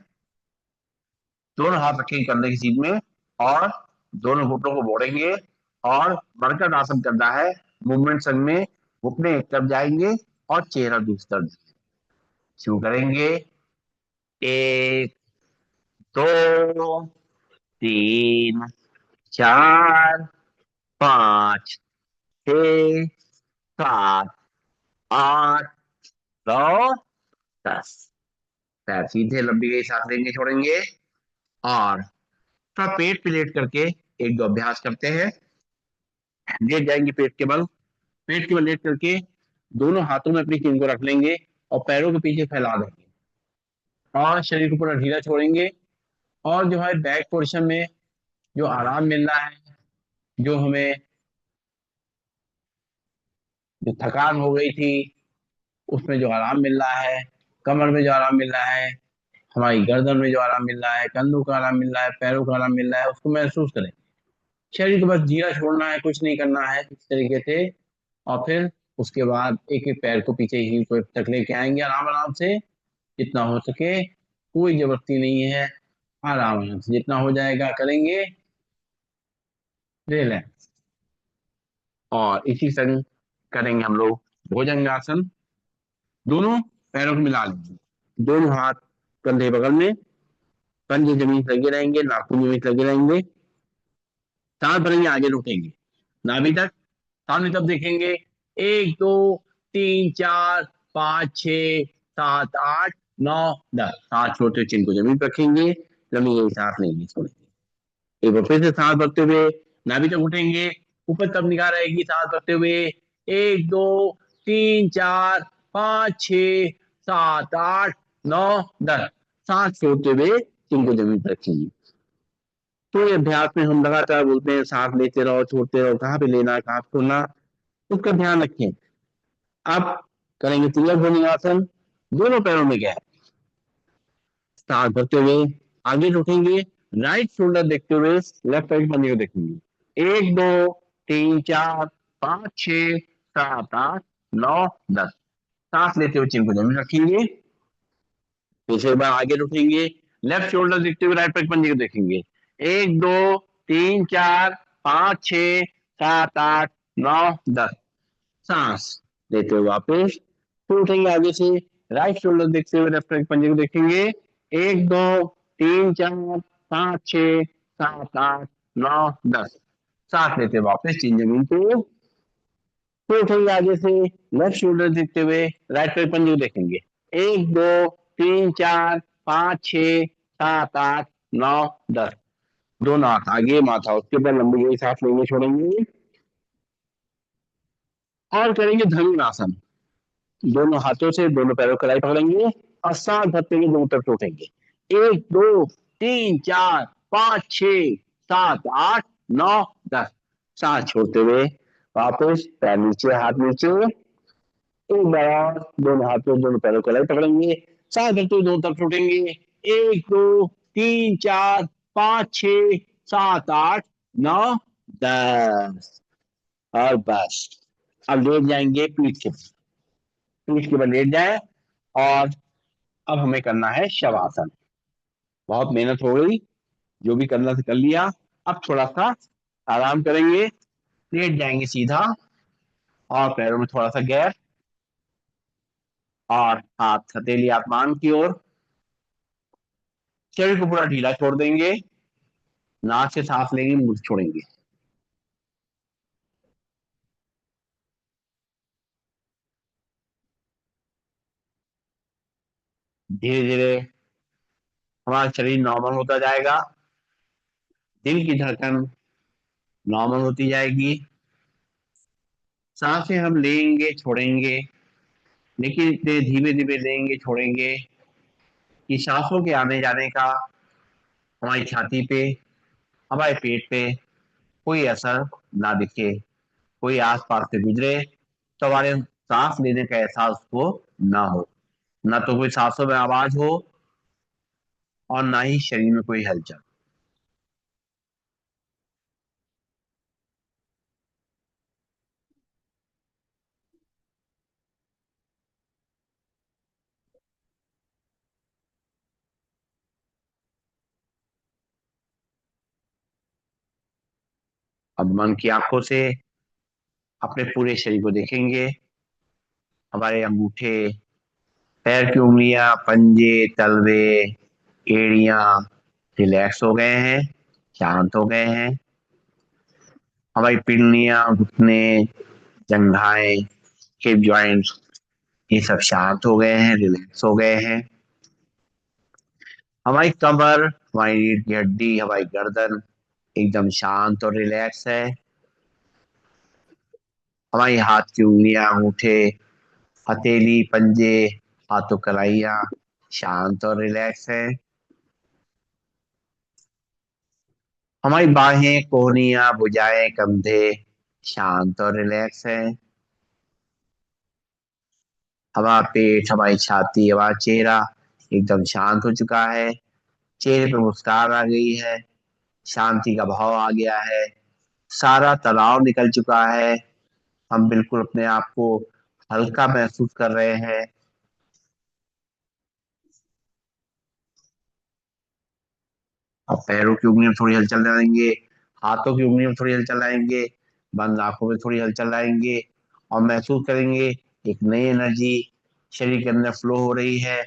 दोनों हाथ रखेंगे कंधे की सीध में और दोनों घुटनों को मोड़ेंगे और बरकत आसन करना है। मूवमेंट संग में घुटने एक तरफ जाएंगे और चेहरा दूसरी तरफ। शुरू करेंगे। 1 2 3 4 5 6 7 8 9 10। पैर सीधे, लंबी गई सांस लेंगे, छोड़ेंगे और थोड़ा पेट पे लेट करके एक दो अभ्यास करते हैं। लेट जाएंगे पेट के बल, पेट के बल लेट करके दोनों हाथों में अपनी चीन को रख लेंगे और पैरों के पीछे फैला देंगे और शरीर को पूरा ढीला छोड़ेंगे। और जो है बैक पोर्शन में जो आराम मिल रहा है, जो हमें जो थकान हो गई थी उसमें जो आराम मिल रहा है, कमर में जो आराम मिल रहा है, हमारी गर्दन में जो आराम मिल रहा है, कंधों का आराम मिल रहा है, पैरों का आराम मिल रहा है, उसको महसूस करें। शरीर को बस ढीला छोड़ना है, कुछ नहीं करना है इस तरीके से। और फिर उसके बाद एक एक पैर को पीछे हील को तक लेके आएंगे आराम आराम से, जितना हो सके, कोई जबरदस्ती नहीं है, आराम आराम से जितना हो जाएगा करेंगे। रिलैक्स। और इसी संग करेंगे हम लोग भुजंगासन। दोनों पैरों को मिला लेंगे, दोनों हाथ कंधे बगल में, पंजे जमीन से लगे रहेंगे, नाखून जमीन से लगे रहेंगे, सांस भरेंगे, आगे रुकेंगे नाभि तक, सामने तब देखेंगे। 1 2 3 4 5 6 7 8 9 10। सांस छोड़ते चिन्ह को जमीन पर रखेंगे, लंबी गई सांस लेंगे, छोड़ेंगे। एक बार फिर से सांस भरते हुए नाभि तक उठेंगे, ऊपर तब निगाह रहेगी, सांस भरते हुए 1 2 3 4 5 6 7 8 9 10। सांस छोड़ते हुए चिन्ह को जमीन पर रखेंगे। तो ये अभ्यास में हम लगातार बोलते हैं सांस लेते रहो, छोड़ते रहो, कहाँ पे लेना है, कहाँ पे छोड़ना, उसका ध्यान रखें। अब करेंगे तिलक भुजंगासन। दोनों पैरों में गैप, सांस भरते हुए आगे उठेंगे, राइट शोल्डर देखते हुए लेफ्ट साइड बंदी को देखेंगे। 1 2 3 4 5 6 7 8 9 10। सांस लेते हुए चिन्ह को जमीन रखेंगे, फिर एक बार आगे उठेंगे, लेफ्ट शोल्डर देखते हुए राइट पैर पंजे को देखेंगे। 1 2 3 4 5 6 7 8 9 10। सांस लेते हुए वापस फिर उठेंगे आगे से, राइट शोल्डर देखते हुए लेफ्ट पैर पंजे को देखेंगे। 1 2 3 4 5 6 7 8 9 10। सांस लेते हुए वापस चिन्ह जमीन पे, फिर उठेंगे आगे से, लेफ्ट शोल्डर देखते हुए राइट पैर पंजे को देखेंगे। 1 2 3 4 5 6 7 8 9 10। दोनों हाथ आगे, माथा उसके ऊपर, लंबी गई सांस लेंगे, छोड़ेंगे और करेंगे धनुरासन। दोनों हाथों से दोनों पैरों की कलाई पकड़ेंगे और सांस भरते हुए दोनों तरफ उठेंगे। 1 2 3 4 5 6 7 8 9 10। सांस छोड़ते हुए वापस पैर नीचे, हाथ नीचे। एक बार और दोनों हाथों दोनों पैरों की कलाई पकड़ेंगे, सांस भरते हुए दोनों तरफ उठेंगे। 1 2 3 4 5 6 7 8 9 10। और बस अब लेट जाएंगे पीठ के बल, पीठ के बल लेट जाए। और अब हमें करना है शवासन। बहुत मेहनत हो गई, जो भी करना था कर लिया। अब थोड़ा सा आराम करेंगे, लेट जाएंगे सीधा और पैरों में थोड़ा सा गैप और हाथ हथेली आसमान की ओर। शरीर को पूरा ढीला छोड़ देंगे, नाक से सांस लेंगे, मुंह से छोड़ेंगे। धीरे धीरे हमारा शरीर नॉर्मल होता जाएगा, दिल की धड़कन नॉर्मल होती जाएगी। सांसें हम लेंगे छोड़ेंगे, लेकिन इतने धीमे धीमे लेंगे छोड़ेंगे कि सांसों के आने जाने का हमारी छाती पे, हमारे पेट पे कोई असर ना दिखे। कोई आसपास से गुजरे तो हमारे सांस लेने का एहसास को ना हो, ना तो कोई सांसों में आवाज हो और ना ही शरीर में कोई हलचल। अब मन की आंखों से अपने पूरे शरीर को देखेंगे। हमारे अंगूठे, पैर की उंगलियां, पंजे, तलवे, एड़ियां रिलैक्स हो गए हैं, शांत हो गए हैं। हमारी पिंडलियां, घुटने, जंघाएं, हिप जॉइंट्स ये सब शांत हो गए हैं, रिलैक्स हो गए हैं। हमारी कमर, हमारी रीढ़ की हड्डी, हमारी गर्दन एकदम शांत और रिलैक्स है। हमारी हाथ की उंगलियां, अंगूठे, हथेली, पंजे, हाथों कलाइयां शांत और रिलैक्स है। हमारी बाहें, कोहनियां, भुजाएं, कंधे शांत और रिलैक्स है। हमारा पेट, हमारी छाती, हमारा चेहरा एकदम शांत हो चुका है। चेहरे पे मुस्कान आ गई है, शांति का भाव आ गया है, सारा तनाव निकल चुका है। हम बिल्कुल अपने आप को हल्का महसूस कर रहे हैं। अब पैरों की उंगलियों में थोड़ी हलचल लाएंगे, हाथों की उंगलियों में थोड़ी हलचल लाएंगे, बंद आंखों में थोड़ी हलचल लाएंगे और महसूस करेंगे एक नई एनर्जी शरीर के अंदर फ्लो हो रही है।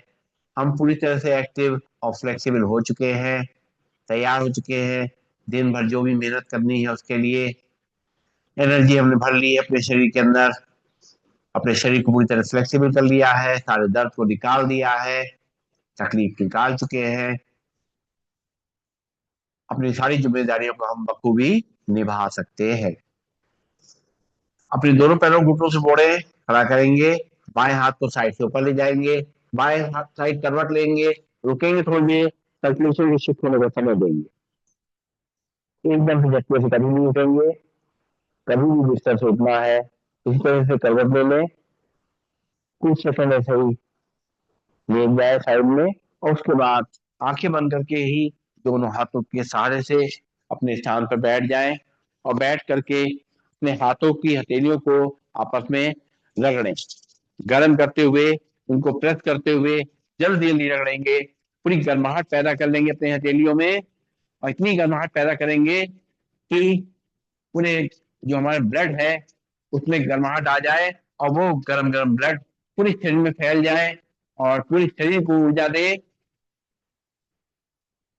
हम पूरी तरह से एक्टिव और फ्लेक्सिबल हो चुके हैं, तैयार हो चुके हैं। दिन भर जो भी मेहनत करनी है उसके लिए एनर्जी हमने भर ली है अपने शरीर के अंदर। अपने शरीर को पूरी तरह फ्लेक्सिबल कर लिया है, सारे दर्द को निकाल दिया है, तकलीफ निकाल चुके हैं। अपनी सारी जिम्मेदारियों को हम बखूबी निभा सकते हैं। अपने दोनों पैरों घुटनों से मोड़े खड़ा करेंगे, बाएं हाथ को साइड से ऊपर ले जाएंगे, बाएं हाथ साइड करवट लेंगे, रुकेंगे थोड़ी देर, सर्कुलेशन को शिफ्ट होने का समय देंगे। एकदम से झटके से कभी नहीं उठेंगे, कभी भी बिस्तर से उठना है इस तरह से करवट ले लें, कुछ सेकंड ऐसे ही लेट जाए साइड में और उसके बाद आंखें बंद करके ही दोनों हाथों के सहारे से अपने स्थान पर बैठ जाएं और बैठ करके अपने हाथों की हथेलियों को आपस में रगड़ें, गर्म करते हुए उनको प्रेस करते हुए जल्दी जल्दी रगड़ेंगे। पूरी गर्माहट पैदा कर लेंगे अपने हथेलियों में और इतनी गर्माहट पैदा करेंगे कि पूरे जो हमारे ब्लड है उसमें गर्माहट आ जाए और वो गर्म गर्म ब्लड पूरे शरीर में फैल जाए और पूरे शरीर को ऊर्जा दे।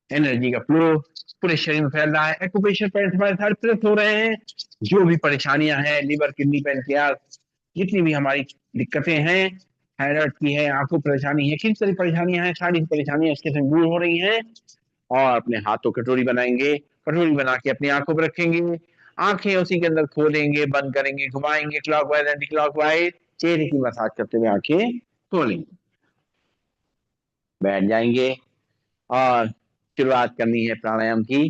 एनर्जी का फ्लो पूरे शरीर में फैल रहा है, एक्यूप्रेशर पॉइंट हमारे सारे प्रेस हो रहे हैं। जो भी परेशानियां हैं, लिवर, किडनी, पैनक्रियास, जितनी भी हमारी दिक्कतें हैं, थायराइड की है, आंखों परेशानी है, किस तरह परेशानियां हैं, सारी परेशानियां इसके से दूर हो रही हैं। और अपने हाथों कटोरी बनाएंगे, कटोरी बना के अपनी आंखों पर रखेंगे, आंखें उसी के अंदर खोलेंगे, बंद करेंगे, घुमाएंगे क्लॉकवाइज एंटी क्लॉकवाइज चेहरे की मसाज करते हुए आंखें खोलेंगे, बैठ जाएंगे और शुरुआत करनी है प्राणायाम की।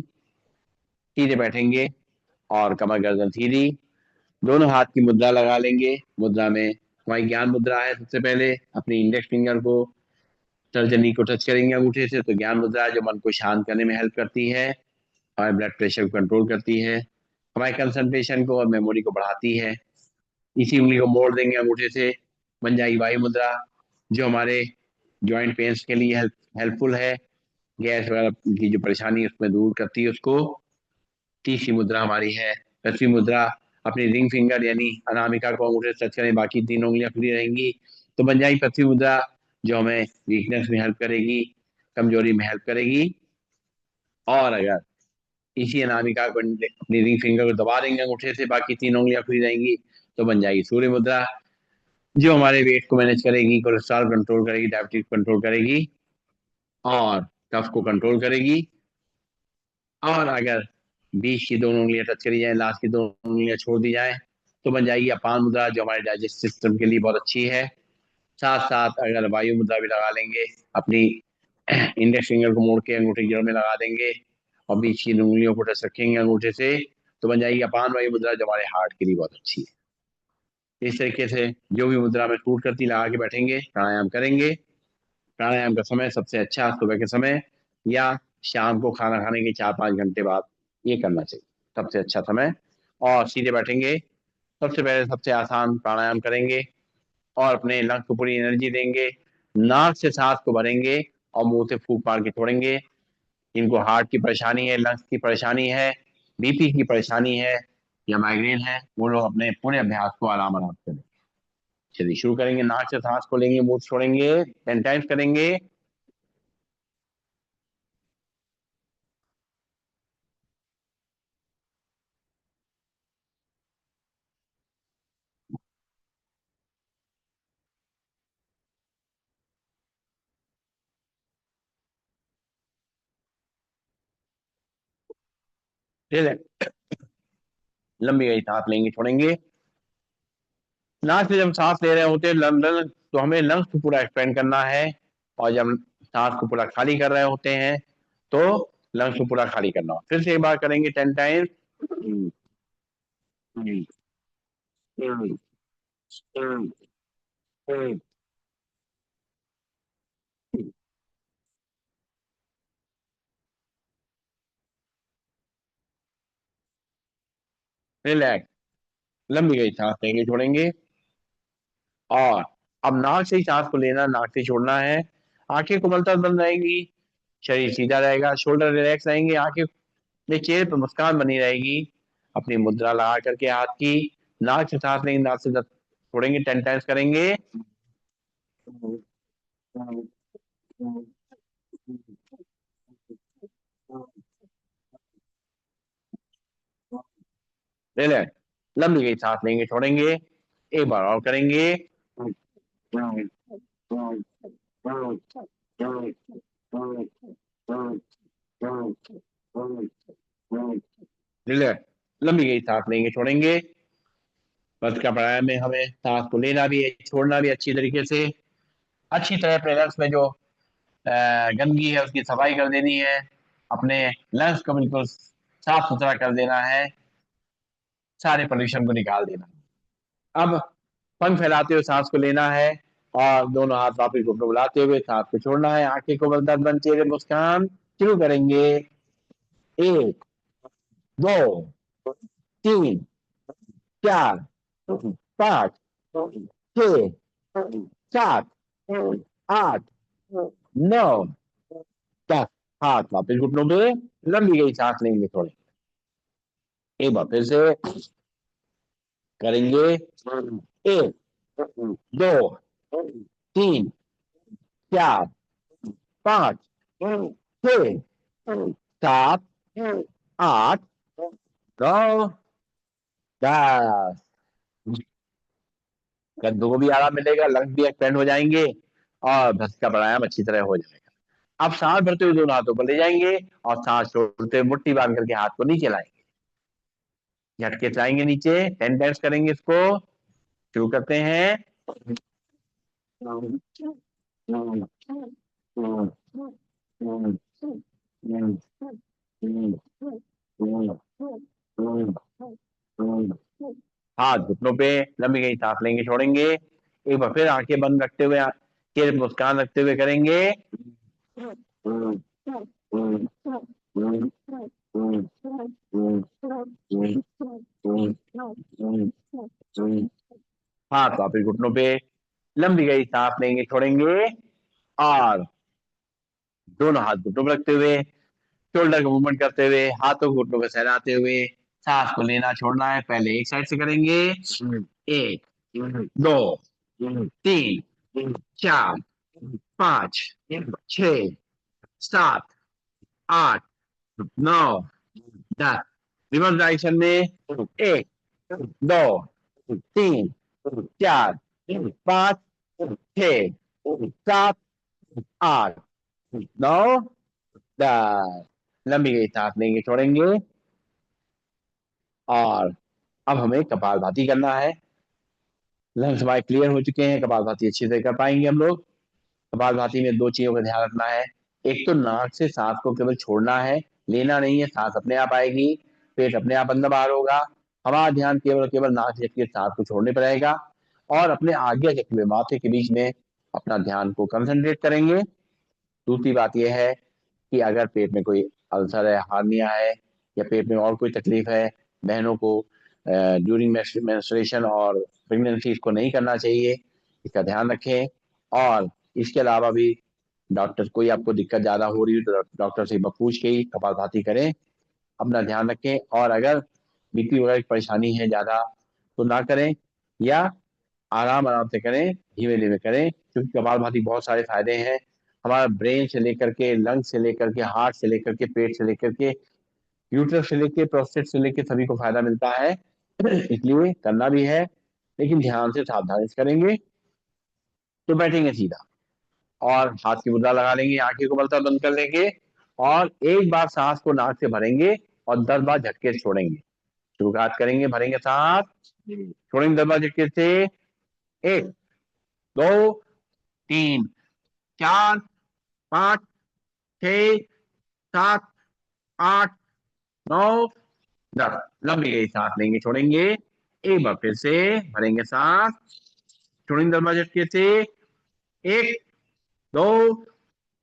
सीधे बैठेंगे और कमर गर्दन सीधी, दोनों हाथ की मुद्रा लगा लेंगे। मुद्रा में हमारी ज्ञान मुद्रा है। सबसे पहले अपनी इंडेक्स फिंगर को तर्जनी को टच करेंगे अंगूठे से, तो ज्ञान मुद्रा है जो मन को शांत करने में हेल्प करती है, हमारे ब्लड प्रेशर को कंट्रोल करती है, हमारे कंसंट्रेशन को और मेमोरी को बढ़ाती है। इसी उंगली को मोड़ देंगे अंगूठे से, बन जाएगी वायु मुद्रा जो हमारे जॉइंट पेन्स के लिए हेल्पफुल है, गैस वगैरह की जो परेशानी है उसमें दूर करती है उसको। तीसरी मुद्रा हमारी है पृथ्वी मुद्रा। अपनी रिंग फिंगर यानी अनामिका को अंगूठे से टच करें, बाकी तीन उंगलियां खुली रहेंगी, तो बन जाएगी पृथ्वी मुद्रा जो हमें वीकनेस में हेल्प करेगी, कमजोरी में हेल्प करेगी। और अगर इसी अनामिका को अपनी रिंग फिंगर को दबा देंगे अंगूठे से, बाकी तीन उंगलियां खुली रहेंगी, तो बन जाएगी सूर्य मुद्रा जो हमारे वेट को मैनेज करेगी, कोलेस्ट्रॉल कंट्रोल करेगी, डायबिटीज कंट्रोल करेगी और कफ को कंट्रोल करेगी। और अगर बीच की दोनों उंगलियां टच करी जाए, लास्ट की दोनों उंगलियां छोड़ दी जाए, तो बन जाएगी अपान मुद्रा जो हमारे डाइजेस्ट सिस्टम के लिए बहुत अच्छी है। साथ साथ अगर वायु मुद्रा भी लगा लेंगे, अपनी इंडेक्स फिंगर को मोड़ के अंगूठे की जड़ में लगा देंगे और बीच की उंगलियों को टच रखेंगे अंगूठे से, तो बन जाएगी अपान वायु मुद्रा जो हमारे हार्ट के लिए बहुत अच्छी है। इस तरीके से जो भी मुद्रा में सूट करती लगा के बैठेंगे, प्राणायाम करेंगे। प्राणायाम का समय सबसे अच्छा सुबह के समय या शाम को खाना खाने के 4-5 घंटे बाद ये करना चाहिए, सबसे अच्छा समय। और सीधे बैठेंगे, सबसे पहले सबसे आसान प्राणायाम करेंगे और अपने लंग्स को पूरी एनर्जी देंगे। नाक से सांस को भरेंगे और मुंह से फूंक मार के छोड़ेंगे। इनको हार्ट की परेशानी है, लंग्स की परेशानी है, बीपी की परेशानी है या माइग्रेन है, वो लोग अपने पूरे अभ्यास को आराम आराम से करें। चलिए शुरू करेंगे। नाक से सांस को लेंगे, मुंह से छोड़ेंगे, 10 टाइम्स करेंगे। लंबी गई सांस लेंगे, छोड़ेंगे। नाक से जब सांस ले रहे होते हैं लंदन, तो हमें लंग्स को पूरा एक्सपेंड करना है, और जब सांस को पूरा खाली कर रहे होते हैं तो लंग्स को पूरा खाली करना हो। फिर से एक बार करेंगे 10 टाइम्स। रिलैक्स, लंबी गई सांस लेंगे, छोड़ेंगे। और अब नाक से ही सांस को लेना, नाक से छोड़ना है। आंखें कोमलता बंद रहेंगी, शरीर सीधा रहेगा, शोल्डर रिलैक्स रहेंगे, आंखें अपने चेहरे पर मुस्कान बनी रहेगी। अपनी मुद्रा लगा करके हाथ की, नाक से सांस लेंगे, नाक से छोड़ेंगे, 10 टाइम्स करेंगे। रिलैक्स, लंबी गई सांस लेंगे, छोड़ेंगे। एक बार और करेंगे। रिलैक्स, लंबी गई सांस लेंगे, छोड़ेंगे। बस का प्राणायाम में हमें सांस को लेना भी है, छोड़ना भी अच्छी तरीके से। अच्छी तरह अपने लंग्स में जो गंदगी है उसकी सफाई कर देनी है, अपने लंग्स को बिल्कुल साफ सुथरा कर देना है, सारे पोल्यूशन को निकाल देना है। अब पंख फैलाते हुए सांस को लेना है और दोनों हाथ वापिस घुटनों बुलाते हुए सांस को छोड़ना है। आंखें को बंद बंद, चेहरे मुस्कान। शुरू करेंगे। 1, 2, 3, 4, 5, 6, 7, 8, 9, 10। हाथ वापिस घुटनों पे, लंबी गई सांस लेंगे थोड़े। एक बार फिर से करेंगे। 1, 2, 3, 4, 5, 6, 7, 8, 9, 10। कद्दू को भी आराम मिलेगा, लंग्स भी एक्सपेंड हो जाएंगे और भस्त्रिका का प्राणायाम अच्छी तरह हो जाएगा। अब सांस भरते हुए दोनों हाथों पर ले जाएंगे और सांस छोड़ते हुए मुट्ठी बांध करके हाथ को नीचे लाएंगे, झटके से आएंगे नीचे। 10 टाइम्स करेंगे इसको। शुरू करते हैं। हाथ घुटनों पे, लंबी गई सांस लेंगे छोड़ेंगे। एक बार फिर आंखें बंद रखते हुए, चेहरे पे मुस्कान रखते हुए करेंगे। हाथ वापिस घुटनों पे, लंबी गई सांस लेंगे छोड़ेंगे। और दोनों हाथ घुटनों पर रखते हुए, शोल्डर का मूवमेंट करते हुए, हाथों को घुटनों पे सहलाते हुए सांस को लेना छोड़ना है। पहले एक साइड से करेंगे। एक, दो, तीन, चार, पांच, छ, सात, आठ, नौ, 10। रिवर्स डायरेक्शन में एक, दो, तीन, चार, पांच, छ, सात, आठ, नौ, 10। लंबी गई सांस लेंगे छोड़ेंगे। और अब हमें कपालभाति करना है। लंग्स हमारे क्लियर हो चुके हैं, कपालभाति अच्छे से कर पाएंगे हम लोग। कपालभाति में दो चीजों का ध्यान रखना है। एक तो नाक से सांस को केवल छोड़ना है, लेना नहीं है। सांस अपने आप आएगी, पेट अपने आप अंदर बाहर होगा। हमारा ध्यान केवल केवल नाक से सांस को छोड़ने पर रहेगा। और अपने आगे के माथे के बीच में अपना ध्यान को कंसंट्रेट करेंगे। दूसरी बात यह है कि अगर पेट में कोई अल्सर है, हार्निया है, या पेट में और कोई तकलीफ है, बहनों को ड्यूरिंग मेंस्ट्रुएशन और प्रेगनेंसी इसको नहीं करना चाहिए। इसका ध्यान रखें। और इसके अलावा भी डॉक्टर, कोई आपको दिक्कत ज्यादा हो रही है तो डॉक्टर से पूछ के ही कपालभाति करें। अपना ध्यान रखें। और अगर बीपी वगैरह की परेशानी है ज्यादा तो ना करें, या आराम आराम से करें, धीमे धीमे करें, क्योंकि कपालभाति बहुत सारे फायदे हैं। हमारा ब्रेन से लेकर के, लंग्स से लेकर के, हार्ट से लेकर के, पेट से लेकर के, यूट्रस से लेकर, प्रोस्टेट से लेकर सभी को फायदा मिलता है। इसलिए करना भी है, लेकिन ध्यान से सावधानी से करेंगे। तो बैठेंगे सीधा और हाथ की मुद्रा लगा लेंगे, आंखें को मलता बंद कर लेंगे। और एक बार सांस को नाक से भरेंगे और 10 बार झटके से छोड़ेंगे। शुरुआत करेंगे, भरेंगे सांस, छोड़ेंगे 10 बार झटके से। एक, दो, तीन, चार, पांच, छ, सात, आठ, नौ, 10। लंबी गई सांस लेंगे छोड़ेंगे। एक बार फिर से भरेंगे सांस, छोड़ेंगे 10 बार झटके से। एक, दो,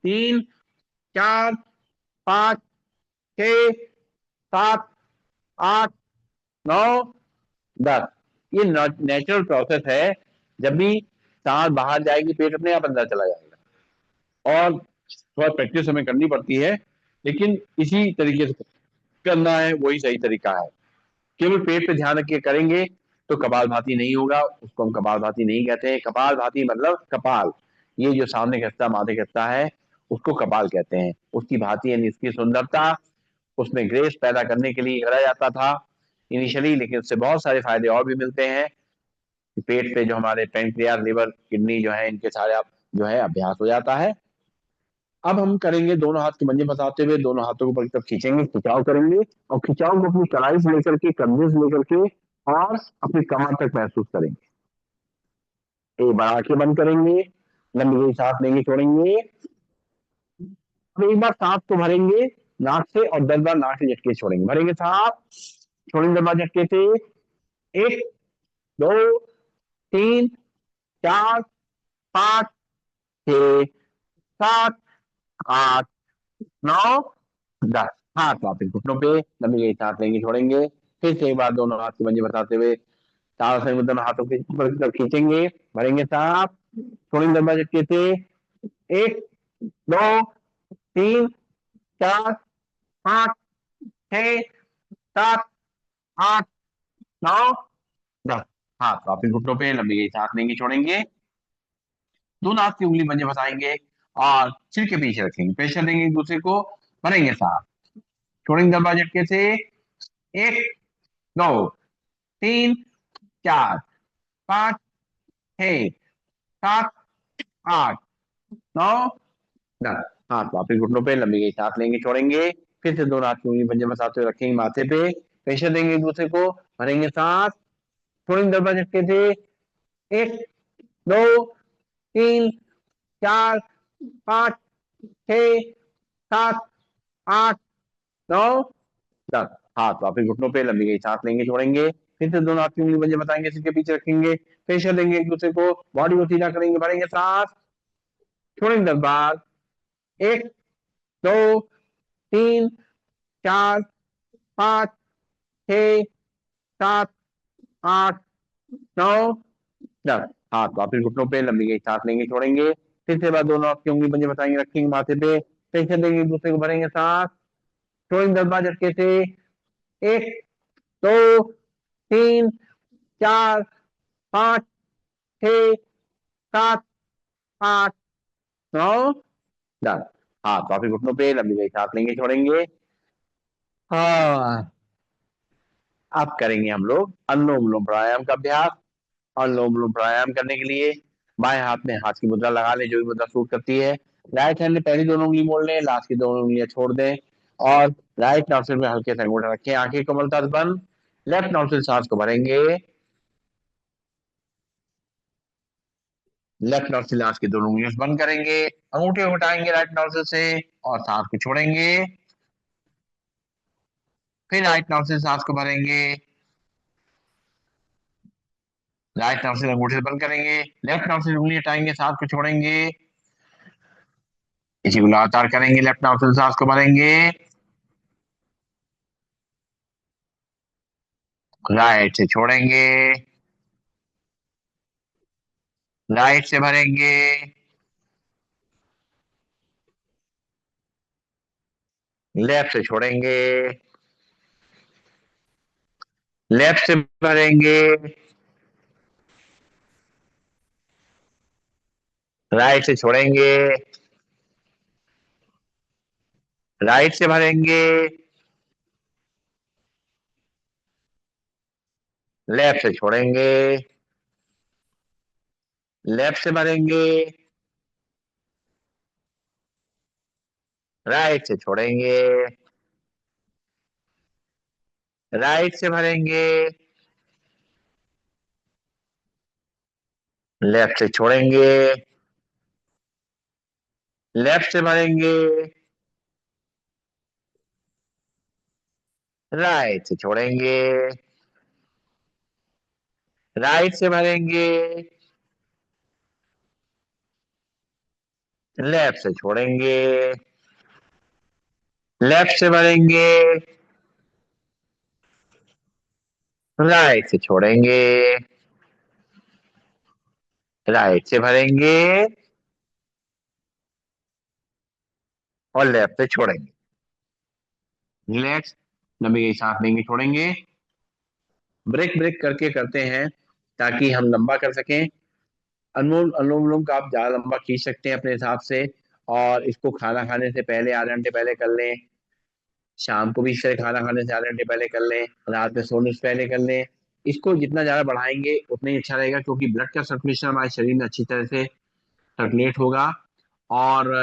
तीन, चार, पांच, छ, सात, आठ, नौ, 10। ये नेचुरल प्रोसेस है। जब भी सांस बाहर जाएगी, पेट अपने आप अंदर चला जाएगा। और थोड़ा प्रैक्टिस हमें करनी पड़ती है, लेकिन इसी तरीके से करना है, वही सही तरीका है। केवल पेट पे ध्यान रख के करेंगे तो कपालभाति नहीं होगा, उसको हम कपालभाति नहीं कहते हैं। कपालभाति मतलब कपाल, ये जो सामने का हिस्सा, माथे का हिस्सा है, उसको कपाल कहते हैं। उसकी भांति यानी इसकी सुंदरता, उसमें ग्रेस पैदा करने के लिए करा जाता था इनिशियली, लेकिन उससे बहुत सारे फायदे और भी मिलते हैं। पेट पे जो हमारे पैंक्रियास, लिवर, किडनी जो है, इनके सारे आप जो है अभ्यास हो जाता है। अब हम करेंगे, दोनों हाथ के पंजे फंसाते हुए दोनों हाथों को ऊपर की तरफ खींचेंगे, खिंचाव करेंगे। और खिंचाव को अपनी कलाई से लेकर के, कंधे से लेकर के और अपनी कमर तक महसूस करेंगे। एक बार आंखें बंद करेंगे, लंबी गई सांस लेंगे छोड़ेंगे। अब एक बार सांस को भरेंगे नाक से और 10 बार नाक से झटके छोड़ेंगे। भरेंगे सांस, छोड़ेंगे 10 बार झटके से। एक, दो, तीन, चार, पांच, छ, सात, आठ, नौ, 10। हाथ वापिस घुटनों पे, लंबी गई सांस लेंगे छोड़ेंगे। फिर से एक बार दोनों हाथ की पंजे बताते हुए ताड़ासन मुद्रा में हाथों के ऊपर की तरफ खींचेंगे। भरेंगे सांस, छोड़ेंगे 10 बार झटके से। एक, दो, तीन, चार, पांच, छ, सात, आठ, नौ, 10। हाथ वापिस घुटनों पे, लंबी गई सांस लेंगे छोड़ेंगे। दोनों हाथ की उंगली पंजे फंसाएंगे और सिर के पीछे रखेंगे, प्रेशर देंगे एक दूसरे को। भरेंगे सांस, छोड़ेंगे 10 बार झटके से। एक, दो, तीन, चार, पांच, छ, सात, आठ, नौ, 10। हाथ वापिस घुटनों पे, लंबी गई सांस लेंगे छोड़ेंगे। फिर से दोनों हाथ की उंगली पंजे फंसाते हुए रखेंगे माथे पे, प्रेशर देंगे एक दूसरे को। भरेंगे सांस, छोड़ेंगे 10 बार झटके से। एक, दो, तीन, चार, पाँच, छः, सात, आठ, नौ, 10। हाथ वापिस घुटनों पे, लंबी गई सांस लेंगे, छोड़ेंगे। फिर से दोनों हाथ की उंगली पंजे बताएंगे, सिर के पीछे रखेंगे, प्रेशर देंगे एक दूसरे को, बॉडी को सीधा करेंगे, भरेंगे सांस, छोड़ेंगे 10 बार। एक, दो, तीन, चार, पाँच, छः, सात, आठ, नौ, 10। हाथ वापिस घुटनों पे, लंबी गई सांस लेंगे, छोड़ेंगे। फिर से बाद दोनों आपकी उंगली पंजे बताएंगे, रखेंगे माथे पे, प्रेशर देंगे एक दूसरे को, भरेंगे सांस, छोड़ेंगे 10 बार झटके से। एक, दो, तीन, चार, पाँच, छः, सात, आठ, नौ, 10। हाथ वापिस घुटनों पे, लंबी गई सांस लेंगे, छोड़ेंगे। हाँ, अब करेंगे हम लोग अनुलोम विलोम प्राणायाम का अभ्यास। अनुलोम विलोम प्राणायाम करने के लिए बाएं हाथ में हाथ की मुद्रा लगा लें, जो भी मुद्रा सूट करती है। राइट हैंड में पहली दोनों उंगली मोड़ लें, लास्ट की दोनों उंगलियां छोड़ दें, और राइट नॉस्ट्रिल में हल्के से अंगूठा रखें, आंखें कमलतास बंद। लेफ्ट नॉस्ट्रिल सांस को भरेंगे, लेफ्ट नॉस्ट्रिल सांस की दोनों उंगलियों से बंद करेंगे, अंगूठे उठाएंगे राइट नॉस्ट्रिल से, और सांस को छोड़ेंगे। फिर राइट नॉस्ट्रिल सांस को भरेंगे, राइट नॉस्ट्रिल अंगूठे से बंद करेंगे, लेफ्ट नॉस्ट्रिल उंगली हटाएंगे, सांस को छोड़ेंगे। इसी को लगातार करेंगे, लेफ्ट नॉस्ट्रिल सांस को भरेंगे, राइट से छोड़ेंगे, राइट से भरेंगे, लेफ्ट से छोड़ेंगे, लेफ्ट से भरेंगे, राइट से छोड़ेंगे, राइट से भरेंगे, लेफ्ट से छोड़ेंगे, लेफ्ट से भरेंगे, राइट से छोड़ेंगे, राइट से भरेंगे, लेफ्ट से छोड़ेंगे, लेफ्ट से भरेंगे, राइट से छोड़ेंगे, राइट से भरेंगे, लेफ्ट से छोड़ेंगे, लेफ्ट से भरेंगे, राइट से छोड़ेंगे, राइट से भरेंगे, और लेफ्ट से छोड़ेंगे। रिलैक्स, लंबी गई सांस लेंगे, छोड़ेंगे। ब्रेक ब्रेक करके करते हैं ताकि हम लंबा कर सकें। अनुलोम अनुलोम विलोम का आप ज्यादा लंबा खींच सकते हैं अपने हिसाब से, और इसको खाना खाने से पहले आधे घंटे पहले कर लें, शाम को भी इस तरह खाना खाने से आधे घंटे पहले कर लें, रात में सोने से पहले कर लें। इसको जितना ज्यादा बढ़ाएंगे उतना ही अच्छा रहेगा, क्योंकि ब्लड का सर्कुलेशन हमारे शरीर में अच्छी तरह से सर्कुलेट होगा, और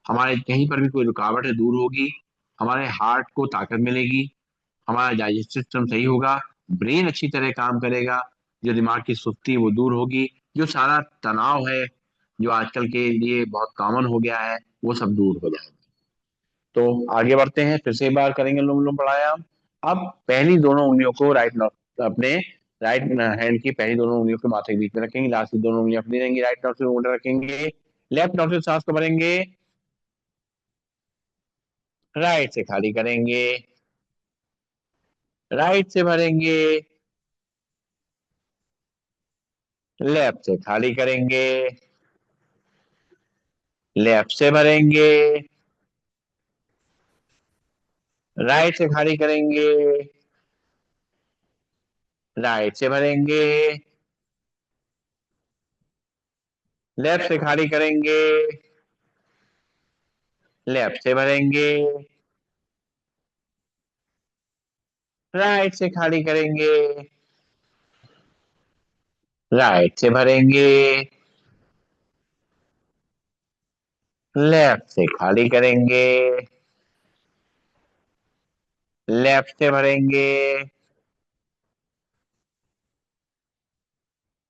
हमारे कहीं पर भी कोई रुकावट है दूर होगी, हमारे हार्ट को ताकत मिलेगी, हमारा डाइजेस्टिव सिस्टम सही होगा, ब्रेन अच्छी तरह काम करेगा, जो दिमाग की सुस्ती है वो दूर होगी, जो सारा तनाव है जो आजकल के लिए बहुत कॉमन हो गया है वो सब दूर हो जाएगा। तो आगे बढ़ते हैं, फिर से एक बार करेंगे अनुलोम विलोम प्राणायाम। अब पहली दोनों उंगलियों को अपने राइट हैंड की पहली दोनों उंगलियों के माथे के बीच में रखेंगे, लास्ट की दोनों उंगलियां अपनी रहेंगी, राइट नॉस्ट्रिल ऊपर रखेंगे, लेफ्ट नॉस्ट्रिल सांस को भरेंगे, राइट से खाली करेंगे, राइट से भरेंगे, लेफ्ट से खाली करेंगे, लेफ्ट से भरेंगे, राइट से खाली करेंगे, राइट से भरेंगे, लेफ्ट से खाली करेंगे, लेफ्ट से भरेंगे, राइट से खाली करेंगे, राइट से भरेंगे, लेफ्ट से खाली करेंगे, लेफ्ट से भरेंगे,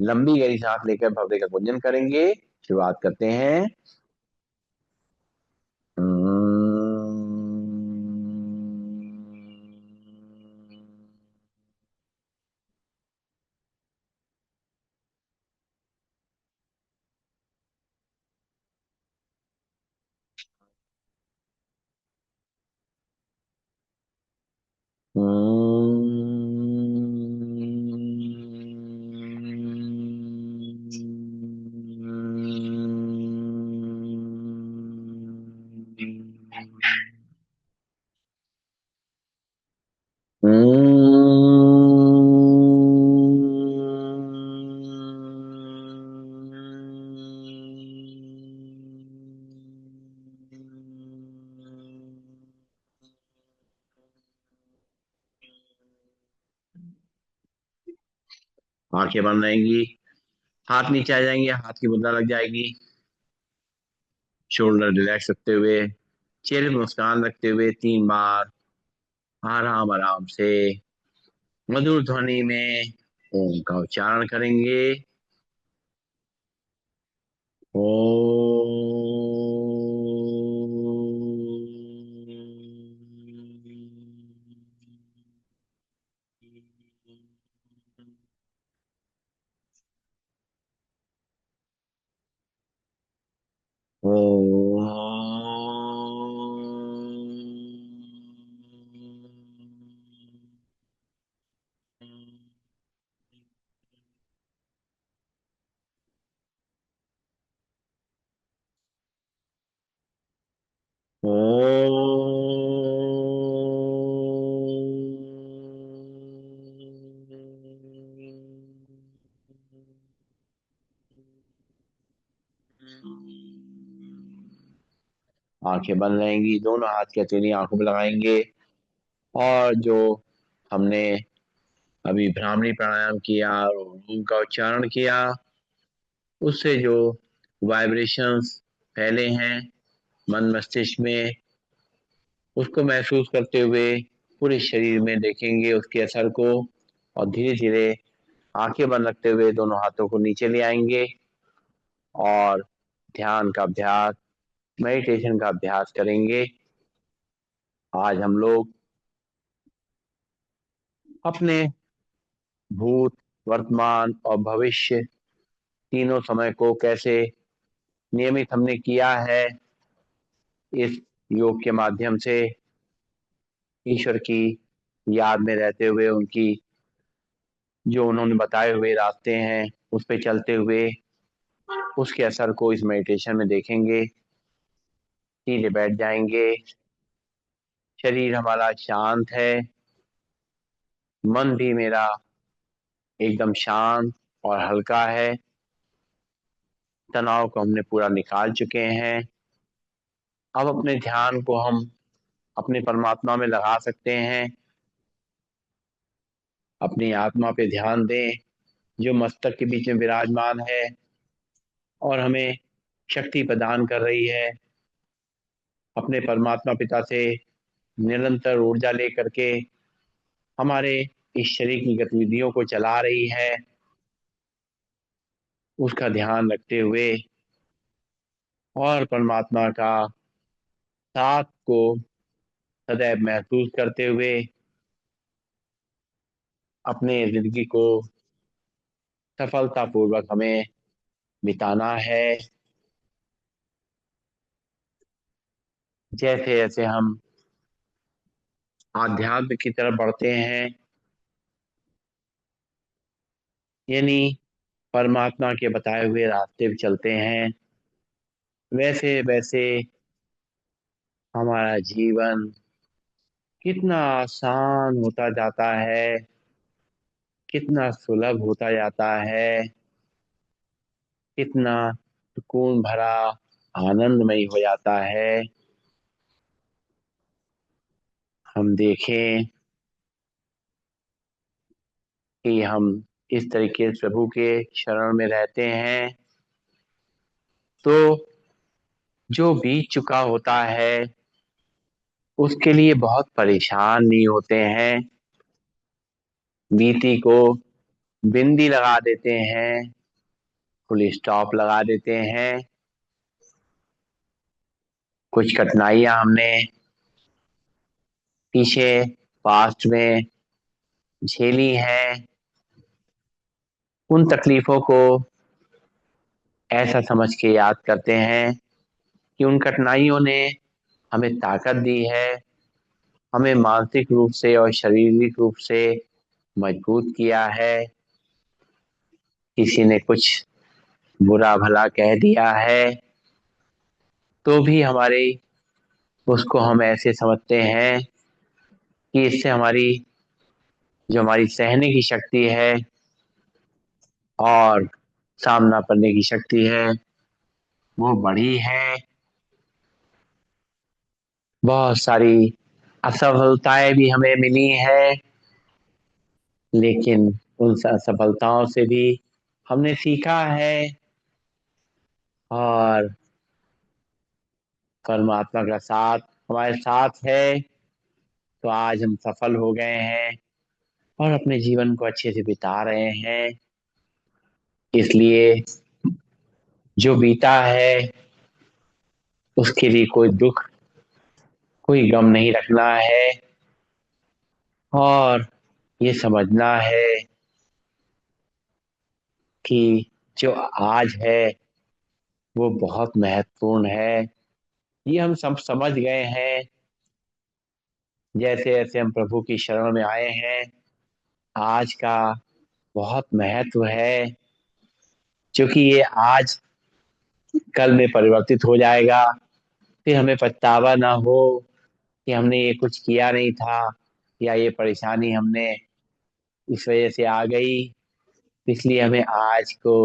लंबी गहरी सांस लेकर भव्य का गुंजन करेंगे। शुरुआत करते हैं। आंखें बंद रहेंगी, हाथ नीचे आ जाएंगे, हाथ की मुद्रा लग जाएगी, शोल्डर रिलैक्स रखते हुए, चेहरे पे मुस्कान रखते हुए 3 बार आराम आराम से मधुर ध्वनि में ओम का उच्चारण करेंगे। ओम। आंखें बंद रहेंगी, दोनों हाथ की हथेली आंखों पे लगाएंगे और जो हमने अभी भ्रामरी प्राणायाम किया और ओम का उच्चारण किया, उससे जो वाइब्रेशंस फैले हैं मन मस्तिष्क में, उसको महसूस करते हुए पूरे शरीर में देखेंगे उसके असर को, और धीरे धीरे आंखें बंद रखते हुए दोनों हाथों को नीचे ले आएंगे और ध्यान का अभ्यास, मेडिटेशन का अभ्यास करेंगे। आज हम लोग अपने भूत, वर्तमान और भविष्य तीनों समय को कैसे नियमित हमने किया है, इस योग के माध्यम से ईश्वर की याद में रहते हुए, उनकी जो उन्होंने बताए हुए रास्ते हैं उस पे चलते हुए उसके असर को इस मेडिटेशन में देखेंगे। सीधे बैठ जाएंगे, शरीर हमारा शांत है, मन भी मेरा एकदम शांत और हल्का है, तनाव को हमने पूरा निकाल चुके हैं। अब अपने ध्यान को हम अपने परमात्मा में लगा सकते हैं। अपनी आत्मा पे ध्यान दें जो मस्तक के बीच में विराजमान है और हमें शक्ति प्रदान कर रही है। अपने परमात्मा पिता से निरंतर ऊर्जा लेकर के हमारे इस शरीर की गतिविधियों को चला रही है, उसका ध्यान रखते हुए और परमात्मा का साथ को सदैव महसूस करते हुए अपने जिंदगी को सफलतापूर्वक हमें बिताना है। जैसे जैसे हम आध्यात्म की तरफ बढ़ते हैं, यानी परमात्मा के बताए हुए रास्ते पे चलते हैं, वैसे वैसे हमारा जीवन कितना आसान होता जाता है, कितना सुलभ होता जाता है, कितना सुकून भरा आनंदमय हो जाता है। हम देखें कि हम इस तरीके से प्रभु के शरण में रहते हैं तो जो बीत चुका होता है उसके लिए बहुत परेशान नहीं होते हैं। बीती को बिंदी लगा देते हैं, फुल स्टॉप लगा देते हैं। कुछ कठिनाइयां हमने पीछे पास्ट में झेली हैं। उन तकलीफों को ऐसा समझ के याद करते हैं कि उन कठिनाइयों ने हमें ताकत दी है, हमें मानसिक रूप से और शारीरिक रूप से मजबूत किया है। किसी ने कुछ बुरा भला कह दिया है तो भी हमारे उसको हम ऐसे समझते हैं कि इससे हमारी सहने की शक्ति है और सामना करने की शक्ति है, वो बड़ी है। बहुत सारी असफलताएं भी हमें मिली है, लेकिन उन असफलताओं से भी हमने सीखा है और परमात्मा का साथ हमारे साथ है, तो आज हम सफल हो गए हैं और अपने जीवन को अच्छे से बिता रहे हैं। इसलिए जो बीता है उसके लिए कोई दुख, कोई गम नहीं रखना है और ये समझना है कि जो आज है वो बहुत महत्वपूर्ण है। ये हम सब समझ गए हैं जैसे जैसे हम प्रभु की शरण में आए हैं। आज का बहुत महत्व है, क्योंकि ये आज कल में परिवर्तित हो जाएगा। फिर हमें पछतावा ना हो कि हमने ये कुछ किया नहीं था या ये परेशानी हमने इस वजह से आ गई। इसलिए हमें आज को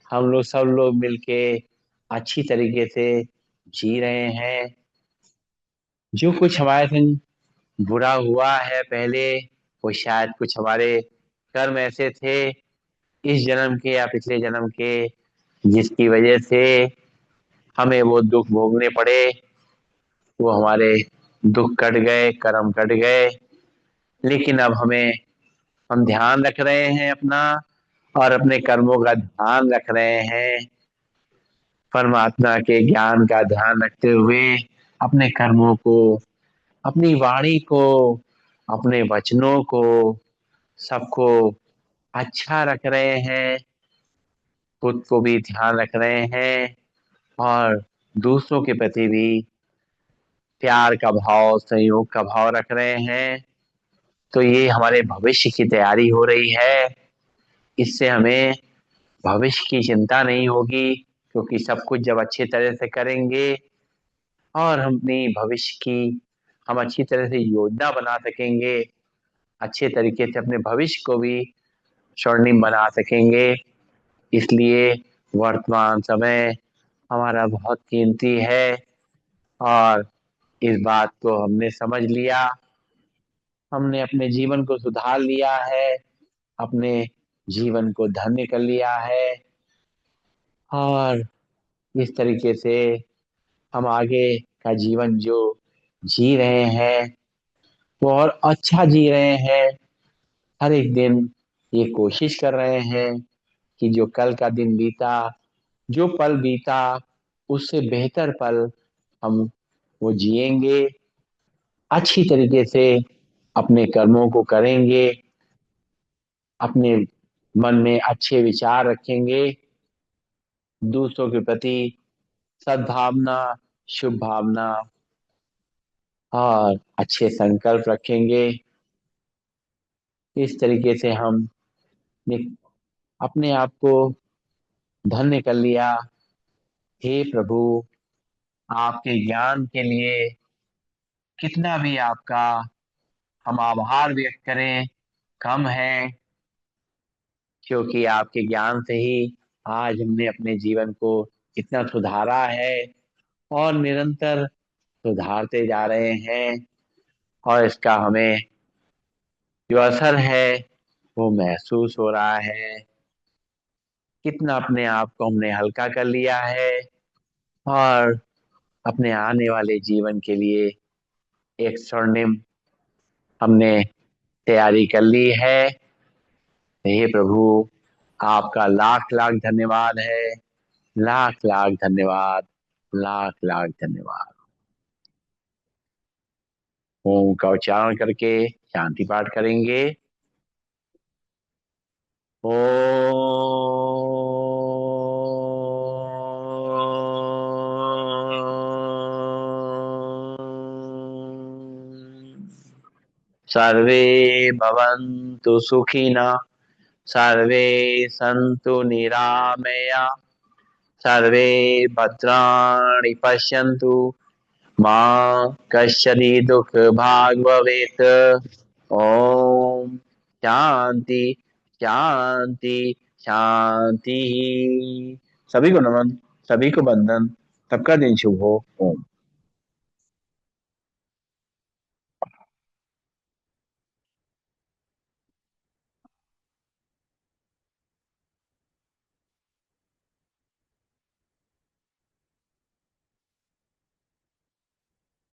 हम लोग सब लोग मिलके अच्छी तरीके से जी रहे हैं। जो कुछ हमारे संग बुरा हुआ है पहले, वो शायद कुछ हमारे कर्म ऐसे थे इस जन्म के या पिछले जन्म के, जिसकी वजह से हमें वो दुख भोगने पड़े। वो हमारे दुख कट गए, कर्म कट गए। लेकिन अब हम ध्यान रख रहे हैं अपना और अपने कर्मों का ध्यान रख रहे हैं। परमात्मा के ज्ञान का ध्यान रखते हुए अपने कर्मों को, अपनी वाणी को, अपने वचनों को, सबको अच्छा रख रहे हैं। खुद को भी ध्यान रख रहे हैं और दूसरों के प्रति भी प्यार का भाव, संयोग का भाव रख रहे हैं। तो ये हमारे भविष्य की तैयारी हो रही है। इससे हमें भविष्य की चिंता नहीं होगी, क्योंकि सब कुछ जब अच्छे तरह से करेंगे और हम अपनी भविष्य की हम अच्छी तरह से योजना बना सकेंगे, अच्छे तरीके से अपने भविष्य को भी स्वर्णिम बना सकेंगे। इसलिए वर्तमान समय हमारा बहुत कीमती है और इस बात को हमने समझ लिया। हमने अपने जीवन को सुधार लिया है, अपने जीवन को धन्य कर लिया है और इस तरीके से हम आगे का जीवन जो जी रहे हैं वो और अच्छा जी रहे हैं। हर एक दिन ये कोशिश कर रहे हैं कि जो कल का दिन बीता, जो पल बीता, उससे बेहतर पल हम वो जिएंगे। अच्छी तरीके से अपने कर्मों को करेंगे, अपने मन में अच्छे विचार रखेंगे, दूसरों के प्रति सद्भावना, शुभ भावना और अच्छे संकल्प रखेंगे। इस तरीके से हम अपने आप को धन्य कर लिया। हे प्रभु, आपके ज्ञान के लिए कितना भी आपका हम आभार व्यक्त करें कम है, क्योंकि आपके ज्ञान से ही आज हमने अपने जीवन को इतना सुधारा है और निरंतर सुधारते जा रहे हैं। और इसका हमें जो असर है वो महसूस हो रहा है। कितना अपने आप को हमने हल्का कर लिया है और अपने आने वाले जीवन के लिए एक स्वर्णिम हमने तैयारी कर ली है। हे प्रभु, आपका लाख लाख धन्यवाद है। लाख लाख धन्यवाद। लाख लाख धन्यवाद। ओम का उच्चारण करके शांति पाठ करेंगे। ओ सर्वे भवन्तु सुखिनः, सर्वे सन्तु निरामया, सर्वे भद्राणि पश्यन्तु, मा कश्चित् दुःख भाग् भवेत्। ओम शांति शांति शांति। सभी को नमन, सभी को बंदन, सबका दिन शुभ हो। ओम।